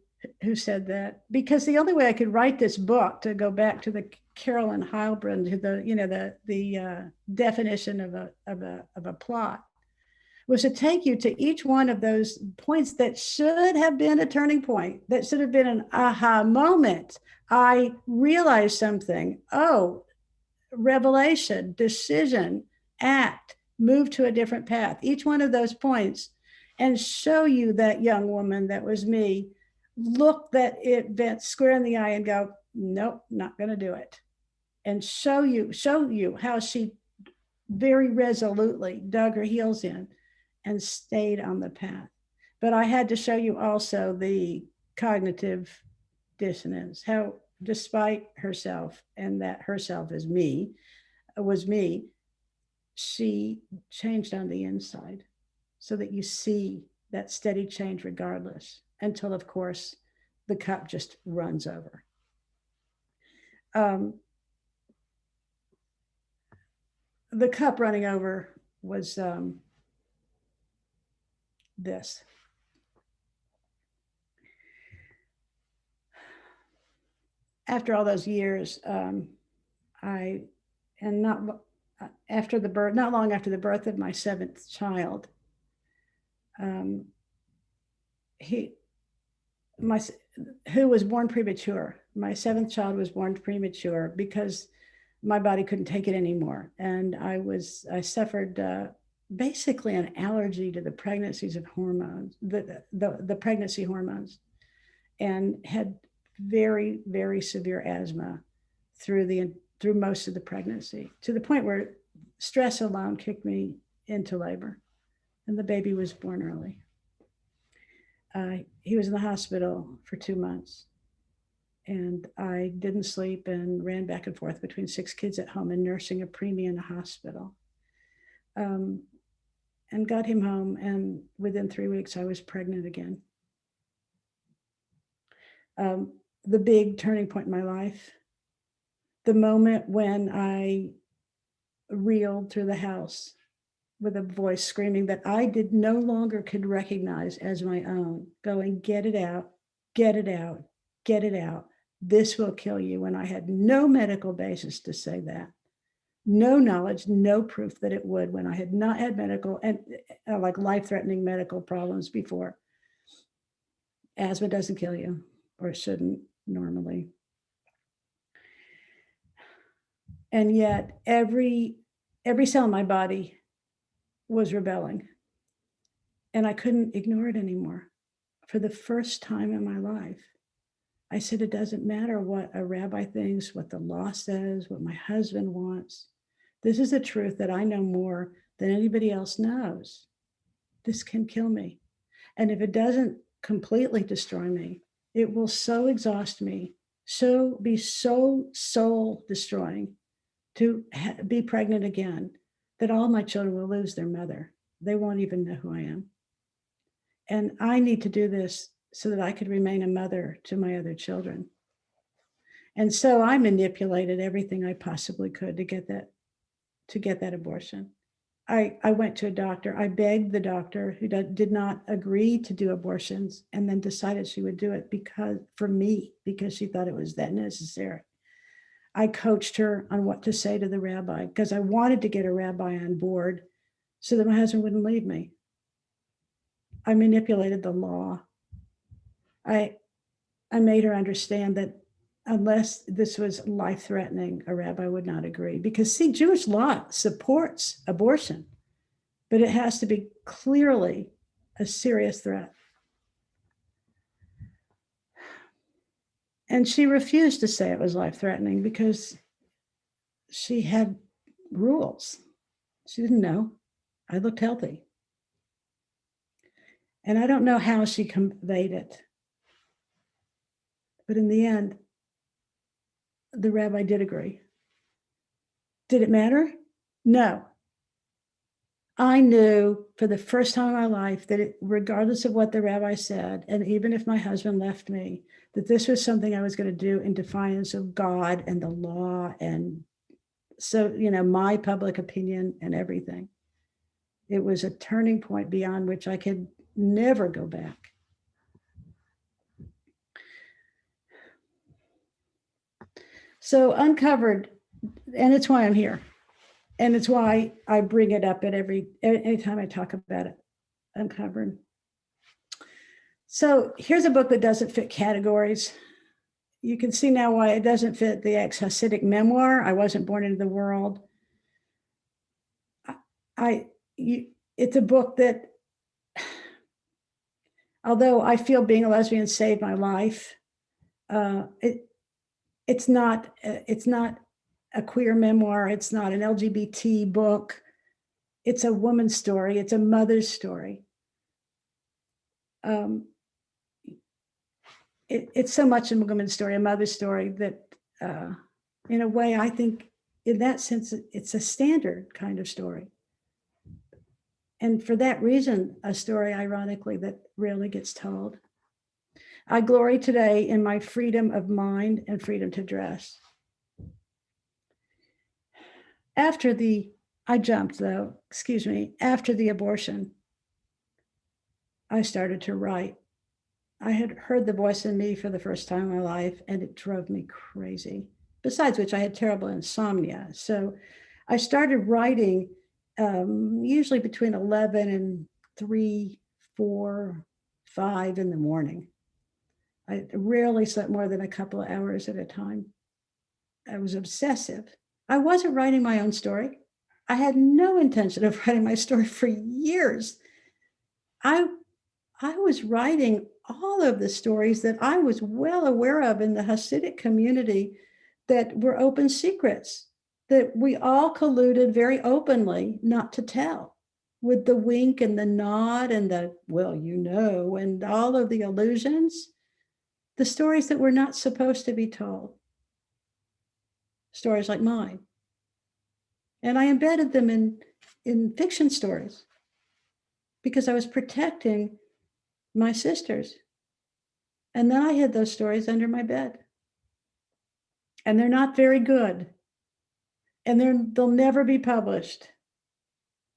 who said that, because the only way I could write this book, to go back to the Carolyn Heilbrunn, the definition of a plot, was to take you to each one of those points that should have been a turning point, that should have been an aha moment. I realized something. Oh, revelation, decision, act, move to a different path. Each one of those points, and show you that young woman that was me, look that event square in the eye and go, nope, not going to do it. And show you how she very resolutely dug her heels in and stayed on the path. But I had to show you also the cognitive dissonance, how despite herself, and that herself was me, she changed on the inside, so that you see that steady change regardless, until, of course, the cup just runs over. The cup running over was this. After all those years, not long after the birth of my seventh child, who was born premature. My seventh child was born premature because my body couldn't take it anymore, and I suffered basically an allergy to the pregnancies of hormones, the pregnancy hormones, and had very, very severe asthma through most of the pregnancy, to the point where stress alone kicked me into labor, and the baby was born early. He was in the hospital for 2 months, and I didn't sleep and ran back and forth between 6 kids at home and nursing a preemie in a hospital, and got him home, and within 3 weeks I was pregnant again. The big turning point in my life, the moment when I reeled through the house with a voice screaming that I no longer could recognize as my own, going, get it out, get it out, get it out. This will kill you. When I had no medical basis to say that, no knowledge, no proof that it would, when I had not had medical and like life-threatening medical problems before. Asthma doesn't kill you, or it shouldn't normally. And yet every cell in my body was rebelling, and I couldn't ignore it anymore. For the first time in my life, I said, it doesn't matter what a rabbi thinks, what the law says, what my husband wants. This is a truth that I know more than anybody else knows. This can kill me. And if it doesn't completely destroy me, it will so exhaust me, be so soul destroying to be pregnant again, that all my children will lose their mother. They won't even know who I am. And I need to do this so that I could remain a mother to my other children. And so I manipulated everything I possibly could to get that abortion. I went to a doctor. I begged the doctor, who did not agree to do abortions, and then decided she would do it for me, because she thought it was that necessary. I coached her on what to say to the rabbi, because I wanted to get a rabbi on board so that my husband wouldn't leave me. I manipulated the law. I made her understand that unless this was life-threatening, a rabbi would not agree. Because, see, Jewish law supports abortion, but it has to be clearly a serious threat. And she refused to say it was life-threatening because she had rules. She didn't know. I looked healthy. And I don't know how she conveyed it. But in the end, the rabbi did agree. Did it matter? No. I knew for the first time in my life that regardless of what the rabbi said, and even if my husband left me, that this was something I was going to do in defiance of God and the law. And so, my public opinion and everything. It was a turning point beyond which I could never go back. So uncovered, and it's why I'm here. And it's why I bring it up at anytime I talk about it, uncovered. So here's a book that doesn't fit categories. You can see now why it doesn't fit the ex-Hasidic memoir, I Wasn't Born into the World. It's a book that, although I feel being a lesbian saved my life, it's not a queer memoir. It's not an LGBT book. It's a woman's story. It's a mother's story. It's so much a woman's story, a mother's story, that in a way, I think in that sense, it's a standard kind of story. And for that reason, a story, ironically, that rarely gets told. I glory today in my freedom of mind and freedom to dress. After the abortion, I started to write. I had heard the voice in me for the first time in my life, and it drove me crazy. Besides which, I had terrible insomnia. So I started writing usually between 11 and 3, 4, 5 in the morning. I rarely slept more than a couple of hours at a time. I was obsessive. I wasn't writing my own story. I had no intention of writing my story for years. I was writing all of the stories that I was well aware of in the Hasidic community that were open secrets, that we all colluded very openly not to tell, with the wink and the nod and the, well, and all of the allusions, the stories that were not supposed to be told, stories like mine. And I embedded them in fiction stories because I was protecting my sisters. And then I hid those stories under my bed. And they're not very good. And they'll never be published.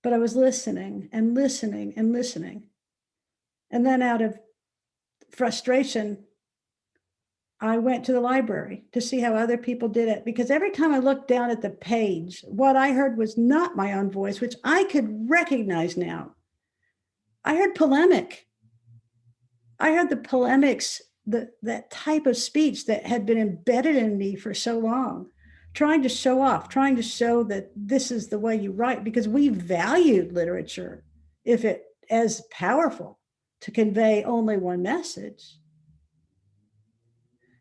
But I was listening and listening and listening. And then out of frustration, I went to the library to see how other people did it. Because every time I looked down at the page, what I heard was not my own voice, which I could recognize now. I heard polemic. I heard the polemics, that type of speech that had been embedded in me for so long, trying to show off, trying to show that this is the way you write, because we valued literature if it as powerful to convey only one message.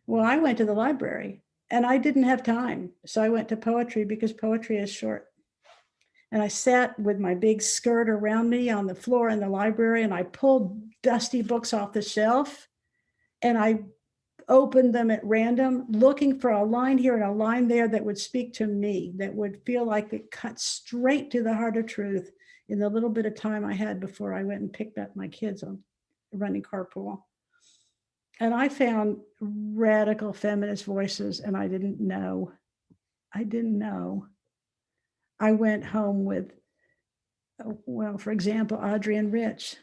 Well, I went to the library and I didn't have time. So I went to poetry because poetry is short. And I sat with my big skirt around me on the floor in the library, and I pulled dusty books off the shelf and I opened them at random, looking for a line here and a line there that would speak to me, that would feel like it cut straight to the heart of truth in the little bit of time I had before I went and picked up my kids on running carpool. And I found radical feminist voices, and I didn't know. I went home with, well, for example, Adrienne Rich,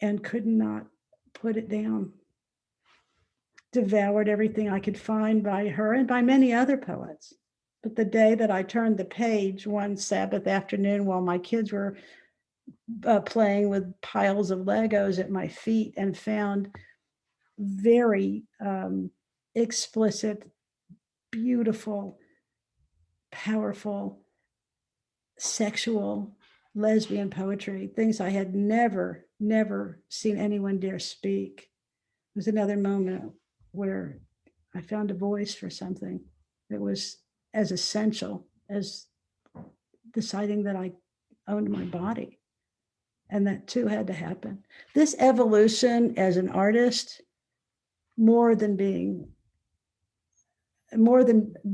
and could not put it down. Devoured everything I could find by her and by many other poets. But the day that I turned the page one Sabbath afternoon while my kids were playing with piles of Legos at my feet, and found very explicit, beautiful, powerful, sexual, lesbian poetry, things I had never seen anyone dare speak. It was another moment where I found a voice for something that was as essential as deciding that I owned my body. And that too had to happen. This evolution as an artist, more than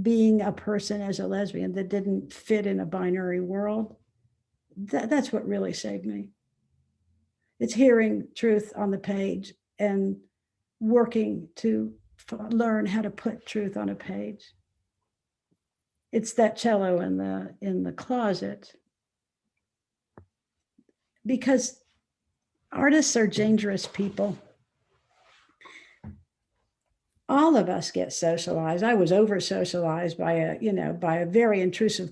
being a person as a lesbian that didn't fit in a binary world, That's what really saved me. It's hearing truth on the page and working to learn how to put truth on a page. It's that cello in the closet. Because artists are dangerous people. All of us get socialized. I was over socialized by a very intrusive,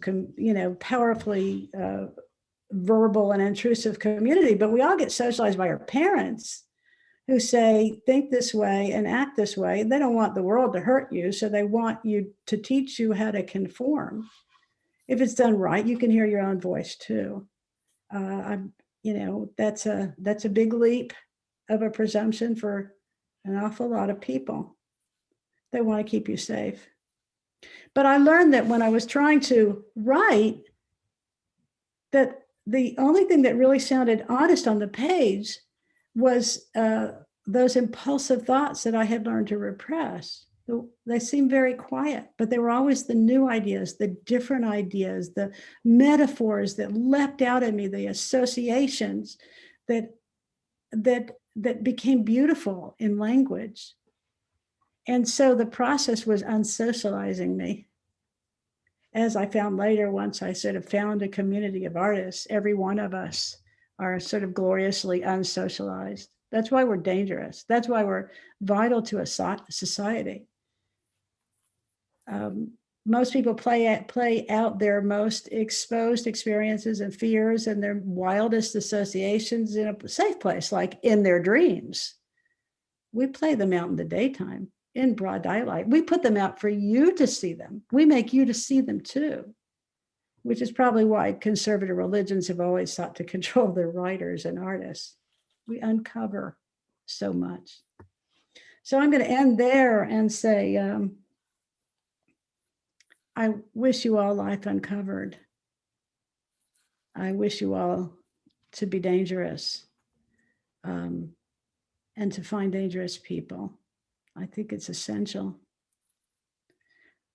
powerfully verbal and intrusive community, but we all get socialized by our parents who say, think this way and act this way. They don't want the world to hurt you, so they want you to teach you how to conform. If it's done right, you can hear your own voice too. That's a big leap of a presumption for an awful lot of people. They want to keep you safe. But I learned that when I was trying to write, that the only thing that really sounded honest on the page was those impulsive thoughts that I had learned to repress. They seemed very quiet, but they were always the new ideas, the different ideas, the metaphors that leapt out at me, the associations that became beautiful in language. And so the process was unsocializing me. As I found later, once I sort of found a community of artists, every one of us are sort of gloriously unsocialized. That's why we're dangerous. That's why we're vital to a society. Most people play out their most exposed experiences and fears and their wildest associations in a safe place, like in their dreams. We play them out in the daytime, in broad daylight. We put them out for you to see them. We make you to see them too, which is probably why conservative religions have always sought to control their writers and artists. We uncover so much. So I'm going to end there and say, I wish you all life uncovered. I wish you all to be dangerous and to find dangerous people. I think it's essential.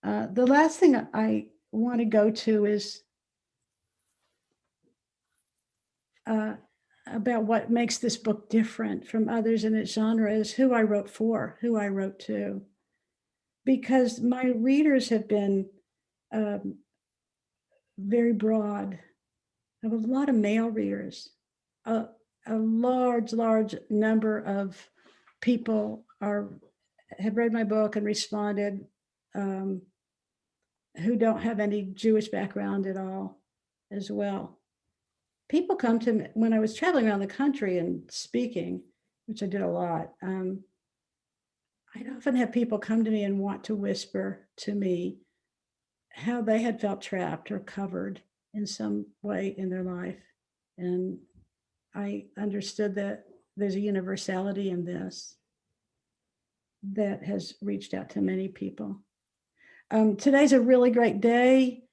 The last thing I want to go to is about what makes this book different from others in its genre is who I wrote for, who I wrote to. Because my readers have been very broad. I have a lot of male readers. A large number of people have read my book and responded who don't have any Jewish background at all as well. People come to me when I was traveling around the country and speaking, which I did a lot. I'd often have people come to me and want to whisper to me how they had felt trapped or covered in some way in their life. And I understood that there's a universality in this that has reached out to many people. Today's a really great day.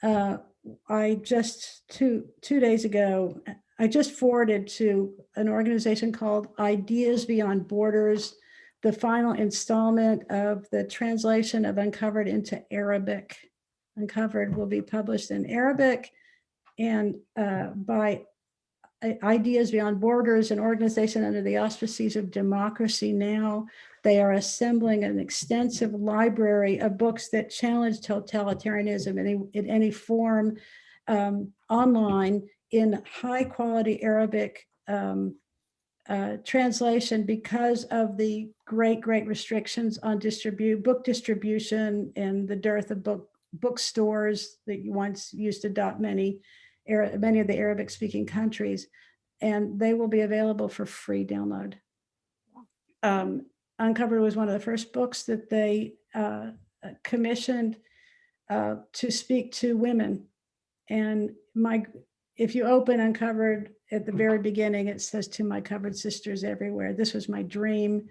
I just, two days ago, I just forwarded to an organization called Ideas Beyond Borders, the final installment of the translation of Uncovered into Arabic. Uncovered will be published in Arabic and by Ideas Beyond Borders, an organization under the auspices of Democracy Now! They are assembling an extensive library of books that challenge totalitarianism in any form online in high quality Arabic translation because of the great restrictions on book distribution and the dearth of bookstores that once used to adopt many of the Arabic speaking countries, and they will be available for free download. Uncovered was one of the first books that they commissioned to speak to women. And if you open Uncovered at the very beginning, it says, "To my covered sisters everywhere." This was my dream.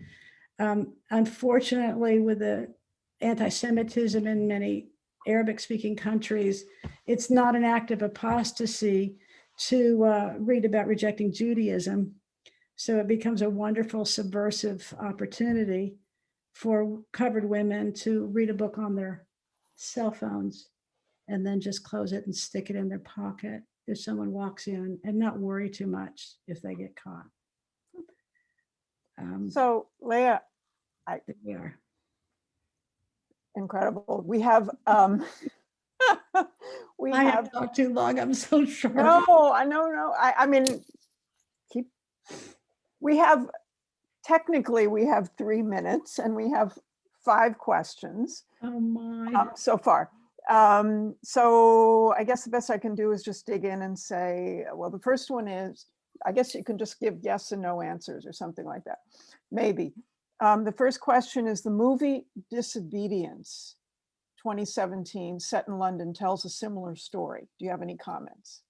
Unfortunately, with the anti-Semitism in many Arabic-speaking countries, it's not an act of apostasy to read about rejecting Judaism. So it becomes a wonderful subversive opportunity for covered women to read a book on their cell phones and then just close it and stick it in their pocket if someone walks in and not worry too much if they get caught. So Leah, There we are. incredible. We have, we I have, have talked too long. I'm so sorry. no, I mean, we have, technically, we have 3 minutes and we have 5 questions Oh my. so far. So I guess the best I can do is just dig in and say, well, the first one is, I guess you can just give yes and no answers or something like that, maybe. The first question is, the movie Disobedience 2017 set in London tells a similar story. Do you have any comments?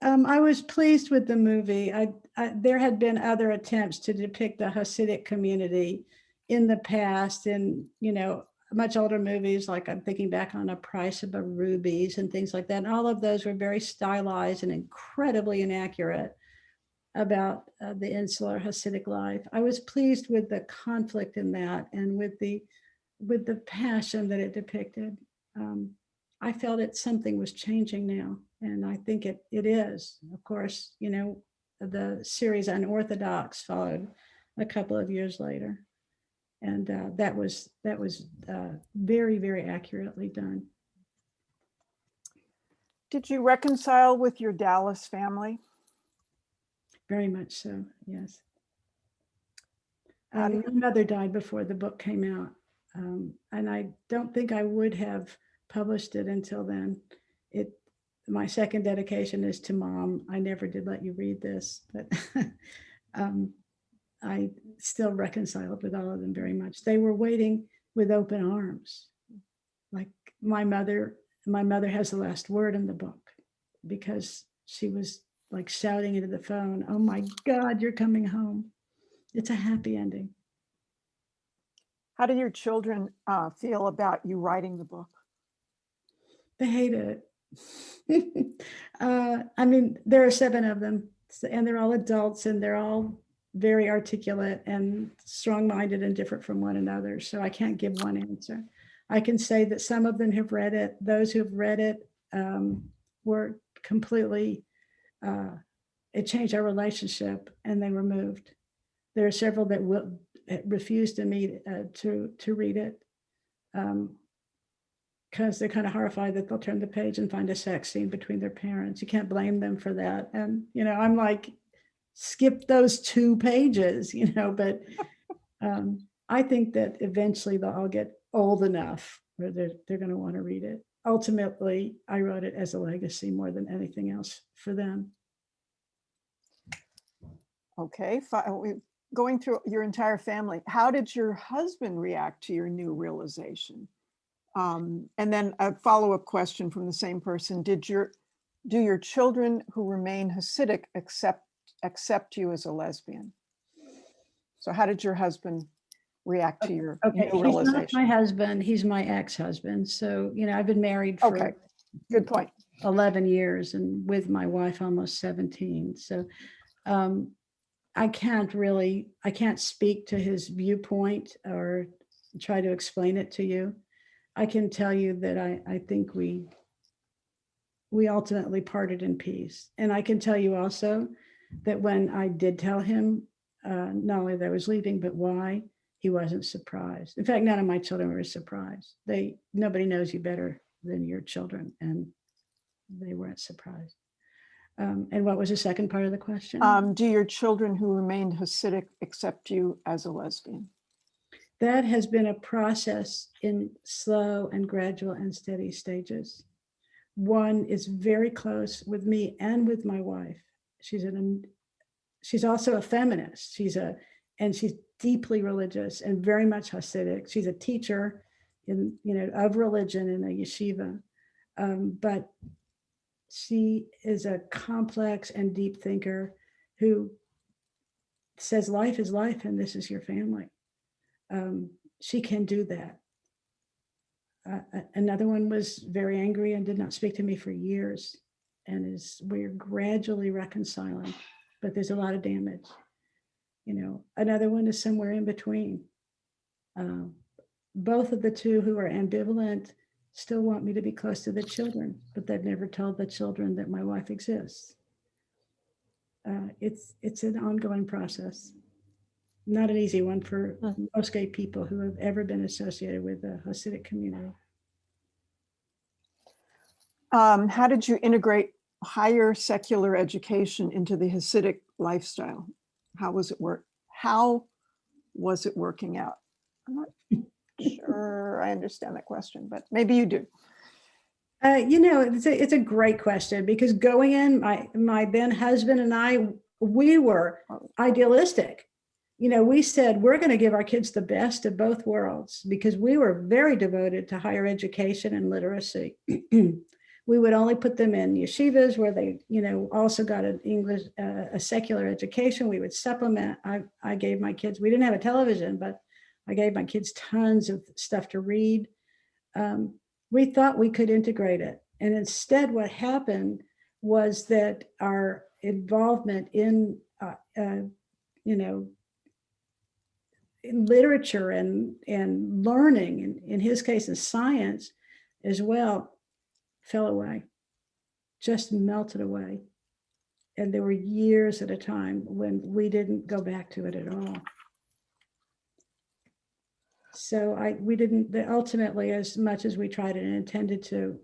I was pleased with the movie. There had been other attempts to depict the Hasidic community in the past, in much older movies, like I'm thinking back on A Price of Rubies and things like that. And all of those were very stylized and incredibly inaccurate about the insular Hasidic life. I was pleased with the conflict in that and with the passion that it depicted. I felt that something was changing now, and I think it is. Of course, the series Unorthodox followed a couple of years later, and that was very, very accurately done. Did you reconcile with your Dallas family? Very much so, yes. How do My mother died before the book came out, and I don't think I would have published it until then. My second dedication is to Mom. I never did let you read this, but I still reconciled with all of them very much. They were waiting with open arms. Like my mother has the last word in the book, because she was like shouting into the phone, "Oh my God, you're coming home." It's a happy ending. How do your children feel about you writing the book? They hate it. I mean, there are 7 of them, and they're all adults, and they're all very articulate and strong-minded and different from one another. So I can't give one answer. I can say that some of them have read it. Those who have read it were completely, it changed our relationship, and they were moved. There are several that refused to meet to read it. Because they're kind of horrified that they'll turn the page and find a sex scene between their parents. You can't blame them for that. And, I'm like, skip those 2 pages, but I think that eventually they'll all get old enough where they're going to want to read it. Ultimately, I wrote it as a legacy more than anything else for them. Okay, going through your entire family, how did your husband react to your new realization? And then a follow-up question from the same person. Do your children who remain Hasidic accept you as a lesbian? So how did your husband react to your new realization? He's not my husband, he's my ex-husband. So, I've been married for Okay, good point. 11 years and with my wife almost 17. So I can't speak to his viewpoint or try to explain it to you. I can tell you that I think we ultimately parted in peace. And I can tell you also that when I did tell him not only that I was leaving, but why, he wasn't surprised. In fact, none of my children were surprised. Nobody knows you better than your children, and they weren't surprised. And what was the second part of the question? Do your children who remained Hasidic accept you as a lesbian? That has been a process in slow and gradual and steady stages. One is very close with me and with my wife. She's also a feminist. And she's deeply religious and very much Hasidic. She's a teacher of religion in a yeshiva. But she is a complex and deep thinker who says life is life and this is your family. She can do that. Another one was very angry and did not speak to me for years, and we're gradually reconciling, but there's a lot of damage. Another one is somewhere in between. Both of the 2 who are ambivalent still want me to be close to the children, but they've never told the children that my wife exists. It's an ongoing process. Not an easy one for most gay people who have ever been associated with the Hasidic community. How did you integrate higher secular education into the Hasidic lifestyle? How was it working out? I'm not sure I understand that question, but maybe you do. It's a great question, because going in, my then husband and I, we were idealistic. We said, we're going to give our kids the best of both worlds, because we were very devoted to higher education and literacy. We would only put them in yeshivas where they, also got an English, a secular education. We would supplement. I gave my kids, we didn't have a television, but I gave my kids tons of stuff to read. We thought we could integrate it. And instead, what happened was that our involvement in, in literature and learning, and in his case, in science as well, fell away, just melted away. And there were years at a time when we didn't go back to it at all. So we didn't, ultimately, as much as we tried and intended to,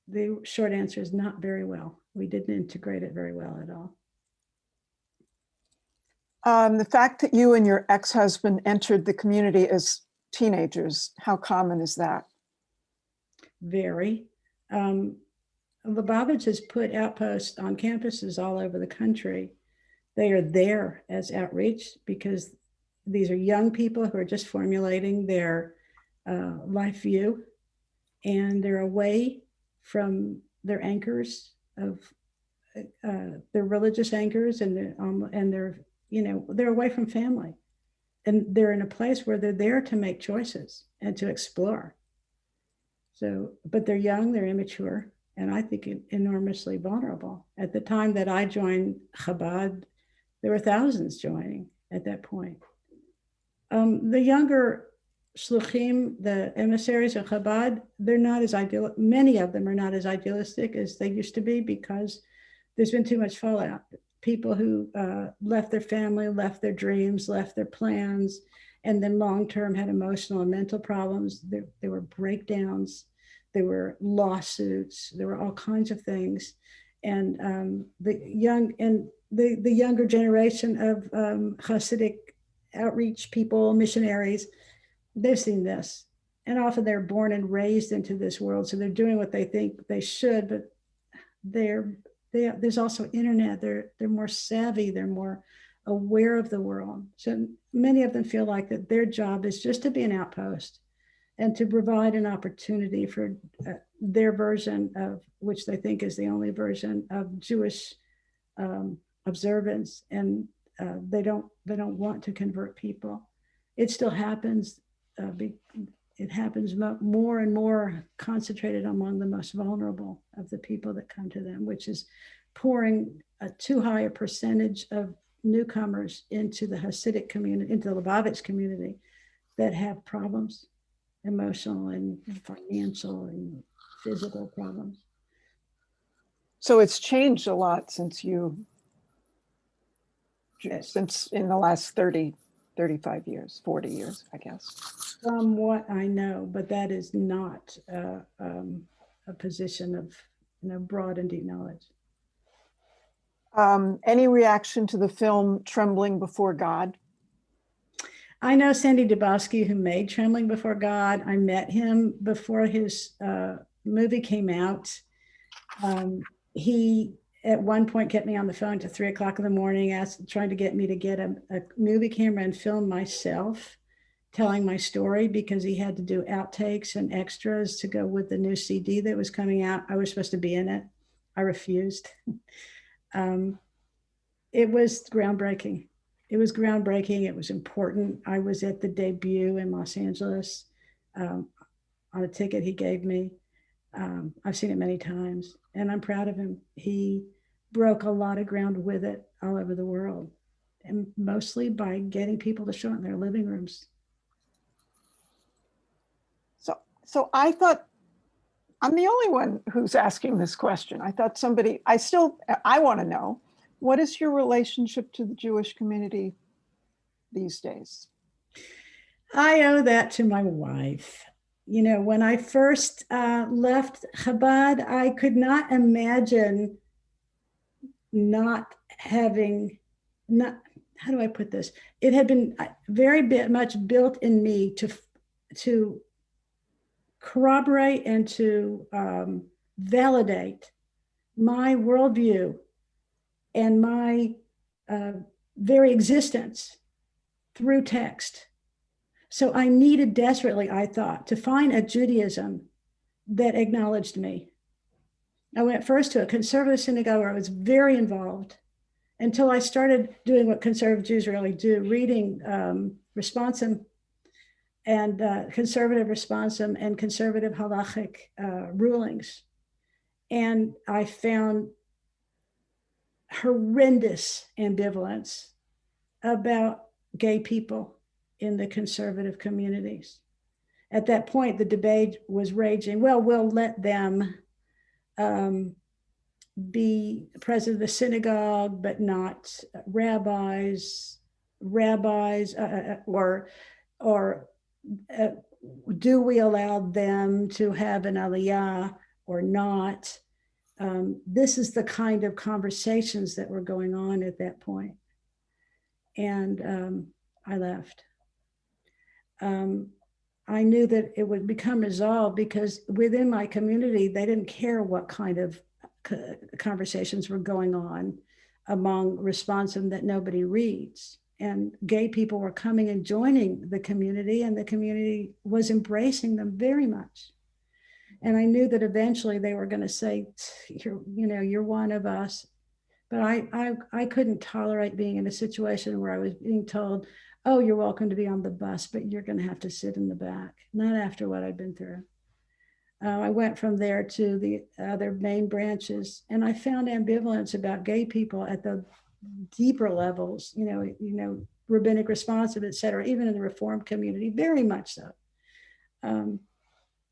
the short answer is not very well. We didn't integrate it very well at all. The fact that you and your ex-husband entered the community as teenagers, how common is that? Very. Lubavitch has put outposts on campuses all over the country. They are there as outreach because these are young people who are just formulating their life view, and they're away from their anchors of their religious anchors, and they're they're away from family, and they're in a place where they're there to make choices and to explore. So, but they're young, they're immature, and I think enormously vulnerable. At the time that I joined Chabad, there were thousands joining at that point. The younger shluchim, the emissaries of Chabad, they're not as ideal. Many of them are not as idealistic as they used to be because there's been too much fallout. People who left their family, left their dreams, left their plans, and then long-term had emotional and mental problems. There were breakdowns, there were lawsuits, there were all kinds of things. And the younger generation of Hasidic outreach people, missionaries, they've seen this. And often they're born and raised into this world. So they're doing what they think they should, but there's also internet. They're more savvy. They're more aware of the world. So many of them feel like that their job is just to be an outpost and to provide an opportunity for their version of, which they think is the only version of Jewish observance. And they don't want to convert people. It still happens. It happens more and more concentrated among the most vulnerable of the people that come to them, which is pouring a too high a percentage of newcomers into the Hasidic community, into the Lubavitch community, that have problems, emotional and financial and physical problems. So it's changed a lot since in the last 30, 35 years, 40 years, I guess. From what I know, but that is not a position of broad and deep knowledge. Any reaction to the film Trembling Before God? I know Sandy Dubofsky, who made Trembling Before God. I met him before his movie came out. He at one point kept me on the phone to 3 o'clock in the morning, trying to get me to get a movie camera and film myself telling my story, because he had to do outtakes and extras to go with the new CD that was coming out. I was supposed to be in it. I refused. It was groundbreaking. It was groundbreaking. It was important. I was at the debut in Los Angeles on a ticket he gave me. I've seen it many times, and I'm proud of him. He broke a lot of ground with it all over the world, and mostly by getting people to show it in their living rooms. So I thought I'm the only one who's asking this question. I thought somebody, I want to know, what is your relationship to the Jewish community these days? I owe that to my wife. You know, when I first left Chabad, I could not imagine not having, not, how do I put this? It had been very much built in me to corroborate and to validate my worldview and my very existence through text. So I needed desperately, I thought, to find a Judaism that acknowledged me. I went first to a conservative synagogue where I was very involved until I started doing what conservative Jews really do, reading responsum and conservative responsum and conservative halachic rulings. And I found horrendous ambivalence about gay people in the conservative communities. At that point, the debate was raging, well, we'll let them be president of the synagogue, but not rabbis, or do we allow them to have an aliyah or not? This is the kind of conversations that were going on at that point. And I left. I knew that it would become resolved because within my community, they didn't care what kind of conversations were going on among responsum that nobody reads. And gay people were coming and joining the community, and the community was embracing them very much. And I knew that eventually they were going to say, you're one of us. But I couldn't tolerate being in a situation where I was being told, oh, you're welcome to be on the bus, but you're going to have to sit in the back. Not after what I'd been through. I went from there to the other main branches, and I found ambivalence about gay people at the deeper levels, rabbinic responsive, et cetera, even in the Reform community, very much so. And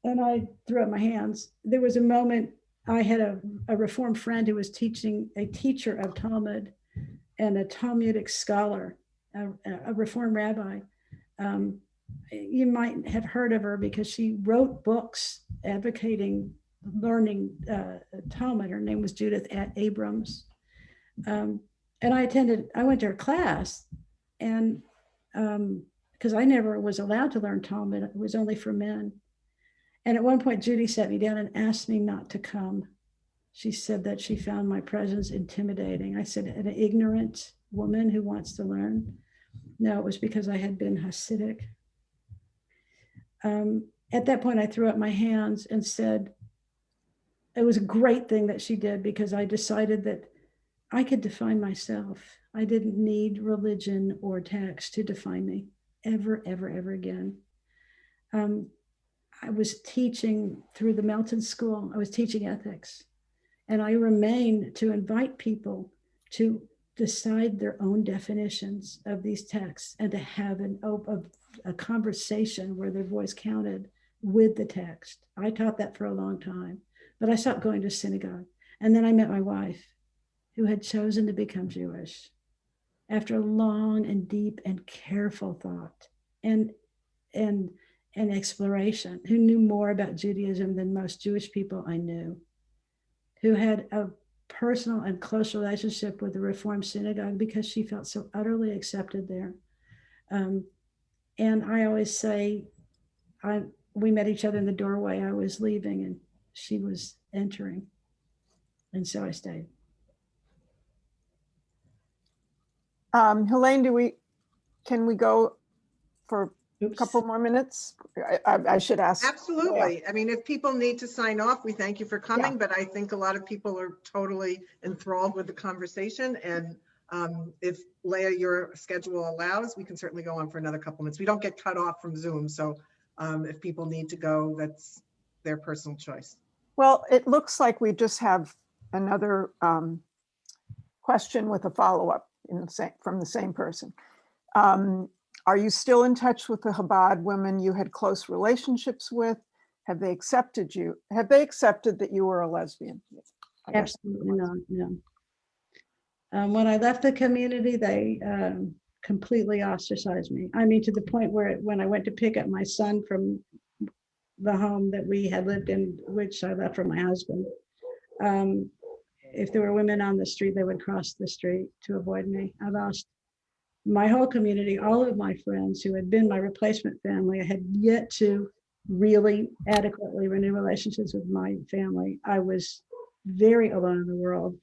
I threw up my hands. There was a moment I had a Reform friend who was a teacher of Talmud and a Talmudic scholar, a Reform rabbi. You might have heard of her because she wrote books advocating learning Talmud. Her name was Judith Abrams. And I went to her class, and because I never was allowed to learn Talmud, it was only for men. And at one point, Judy sat me down and asked me not to come. She said that she found my presence intimidating. I said, an ignorant woman who wants to learn? No, it was because I had been Hasidic. At that point, I threw up my hands and said, it was a great thing that she did, because I decided that I could define myself. I didn't need religion or text to define me ever, ever, ever again. I was teaching through the Melton School. I was teaching ethics. And I remain to invite people to decide their own definitions of these texts and to have a conversation where their voice counted with the text. I taught that for a long time, but I stopped going to synagogue. And then I met my wife, who had chosen to become Jewish after long and deep and careful thought and exploration, who knew more about Judaism than most Jewish people I knew, who had a personal and close relationship with the Reform synagogue because she felt so utterly accepted there. And I always say, we met each other in the doorway. I was leaving and she was entering. And so I stayed. Helene, can we go for a couple more minutes? I should ask. Absolutely. I mean, if people need to sign off, we thank you for coming, but I think a lot of people are totally enthralled with the conversation. And if Leah, your schedule allows, we can certainly go on for another couple minutes. We don't get cut off from Zoom. So if people need to go, that's their personal choice. Well, it looks like we just have another question with a follow-up from the same person. Are you still in touch with the Chabad women you had close relationships with? Have they accepted you? Have they accepted that you were a lesbian? I guess. Absolutely not, no. When I left the community, they completely ostracized me. I mean, to the point where when I went to pick up my son from the home that we had lived in, which I left for my husband, if there were women on the street, they would cross the street to avoid me. I lost my whole community, all of my friends who had been my replacement family. I had yet to really adequately renew relationships with my family. I was very alone in the world.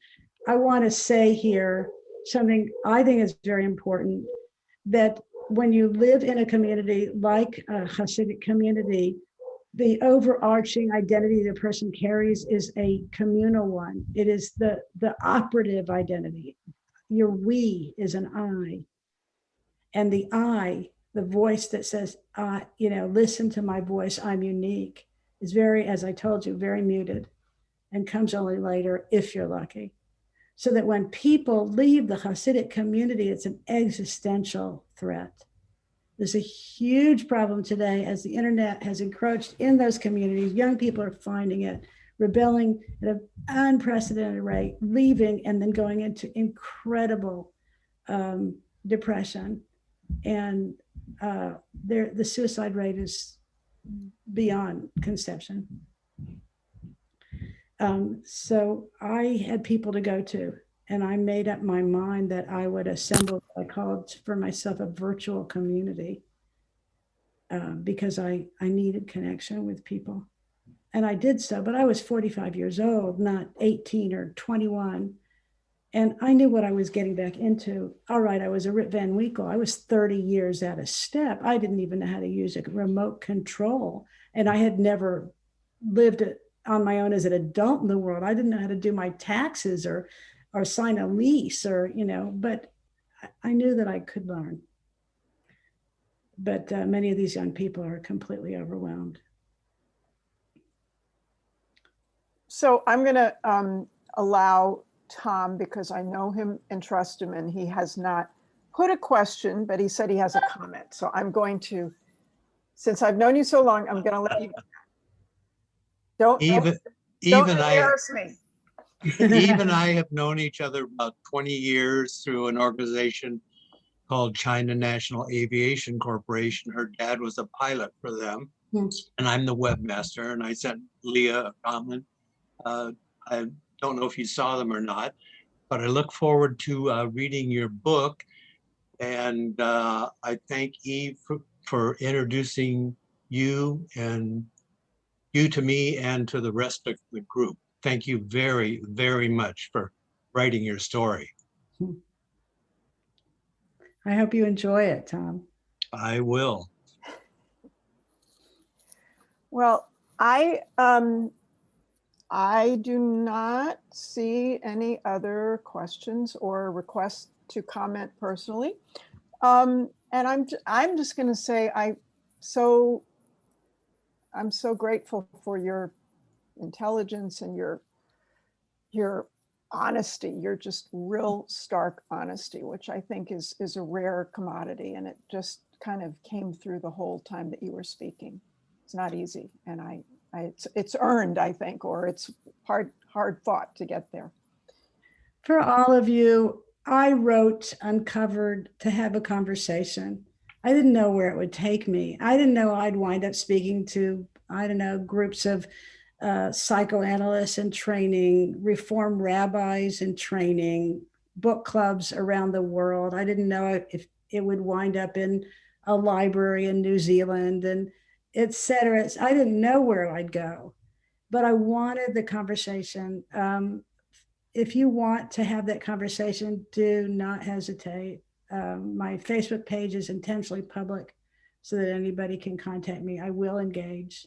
I want to say here something I think is very important, that when you live in a community like a Hasidic community, the overarching identity the person carries is a communal one. It is the operative identity. Your we is an I. And the I, the voice that says, listen to my voice, I'm unique, is very, as I told you, very muted and comes only later if you're lucky. So that when people leave the Hasidic community, it's an existential threat. There's a huge problem today as the internet has encroached in those communities. Young people are finding it, rebelling at an unprecedented rate, leaving and then going into incredible depression. And the suicide rate is beyond conception. So I had people to go to, and I made up my mind that I would assemble, I called for myself a virtual community, because I needed connection with people. And I did so, but I was 45 years old, not 18 or 21. And I knew what I was getting back into. All right, I was a Rip Van Winkle. I was 30 years out of step. I didn't even know how to use a remote control. And I had never lived on my own as an adult in the world. I didn't know how to do my taxes or sign a lease but I knew that I could learn. But many of these young people are completely overwhelmed. So I'm going to allow Tom, because I know him and trust him, and he has not put a question, but he said he has a comment. So I'm going to, since I've known you so long, I'm going to let you. Don't embarrass me. Even I have known each other about 20 years through an organization called China National Aviation Corporation. Her dad was a pilot for them, and I'm the webmaster. And I sent Leah a comment. I don't know if you saw them or not, but I look forward to reading your book. And I thank Eve for introducing you to me and to the rest of the group. Thank you very, very much for writing your story. I hope you enjoy it, Tom. I will. Well, I do not see any other questions or requests to comment personally. And I'm just going to say I'm so grateful for your intelligence and your honesty. You're just real stark honesty, which I think is a rare commodity, and it just kind of came through the whole time that you were speaking. It's not easy, and it's earned, I think, or it's hard fought to get there. For all of you, I wrote Uncovered to have a conversation. I didn't know where it would take me. I didn't know I'd wind up speaking to, groups of psychoanalysts in training, Reform rabbis in training, book clubs around the world. I didn't know if it would wind up in a library in New Zealand and et cetera. I didn't know where I'd go, but I wanted the conversation. If you want to have that conversation, do not hesitate. My Facebook page is intentionally public so that anybody can contact me. I will engage.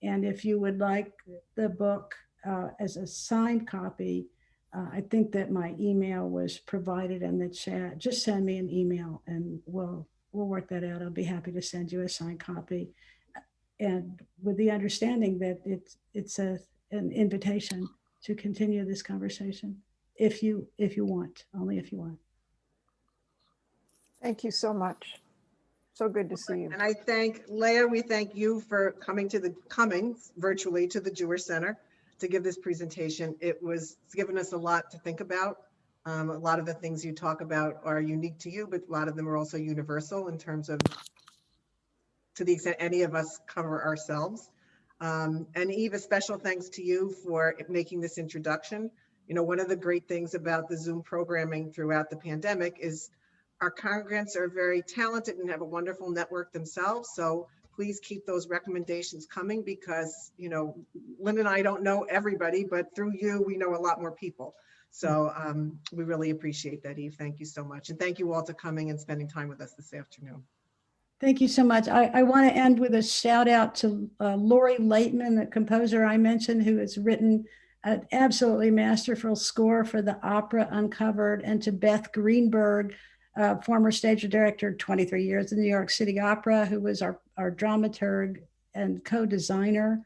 And if you would like the book as a signed copy, I think that my email was provided in the chat. Just send me an email and we'll work that out. I'll be happy to send you a signed copy. And with the understanding that it's an invitation to continue this conversation, if you want, only if you want. Thank you so much. So good to see you. And I thank Leah, we thank you for coming virtually to the Jewish Center to give this presentation. It's given us a lot to think about. A lot of the things you talk about are unique to you, but a lot of them are also universal in terms of, to the extent any of us cover ourselves. And Eve, a special thanks to you for making this introduction. You know, one of the great things about the Zoom programming throughout the pandemic is our congregants are very talented and have a wonderful network themselves. So please keep those recommendations coming because, you know, Lynn and I don't know everybody, but through you, we know a lot more people. So we really appreciate that, Eve. Thank you so much. And thank you all for coming and spending time with us this afternoon. Thank you so much. I want to end with a shout out to Lori Laitman, the composer I mentioned, who has written an absolutely masterful score for the opera Uncovered, and to Beth Greenberg, former stage director, 23 years in the New York City Opera, who was our dramaturg and co-designer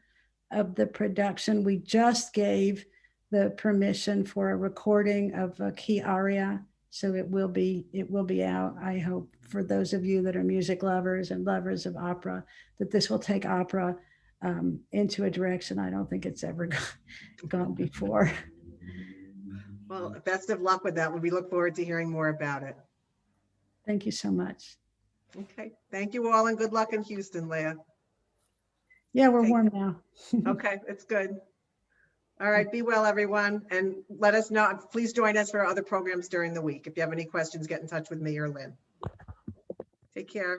of the production. We just gave the permission for a recording of a key aria, so it will be out. I hope for those of you that are music lovers and lovers of opera, that this will take opera into a direction I don't think it's ever gone before. Well, best of luck with that. We look forward to hearing more about it. Thank you so much. Okay, thank you all and good luck in Houston, Leah. Yeah, we're Okay. warm now. Okay, it's good. All right, be well, everyone, and let us know. Please join us for other programs during the week. If you have any questions, get in touch with me or Lynn. Take care.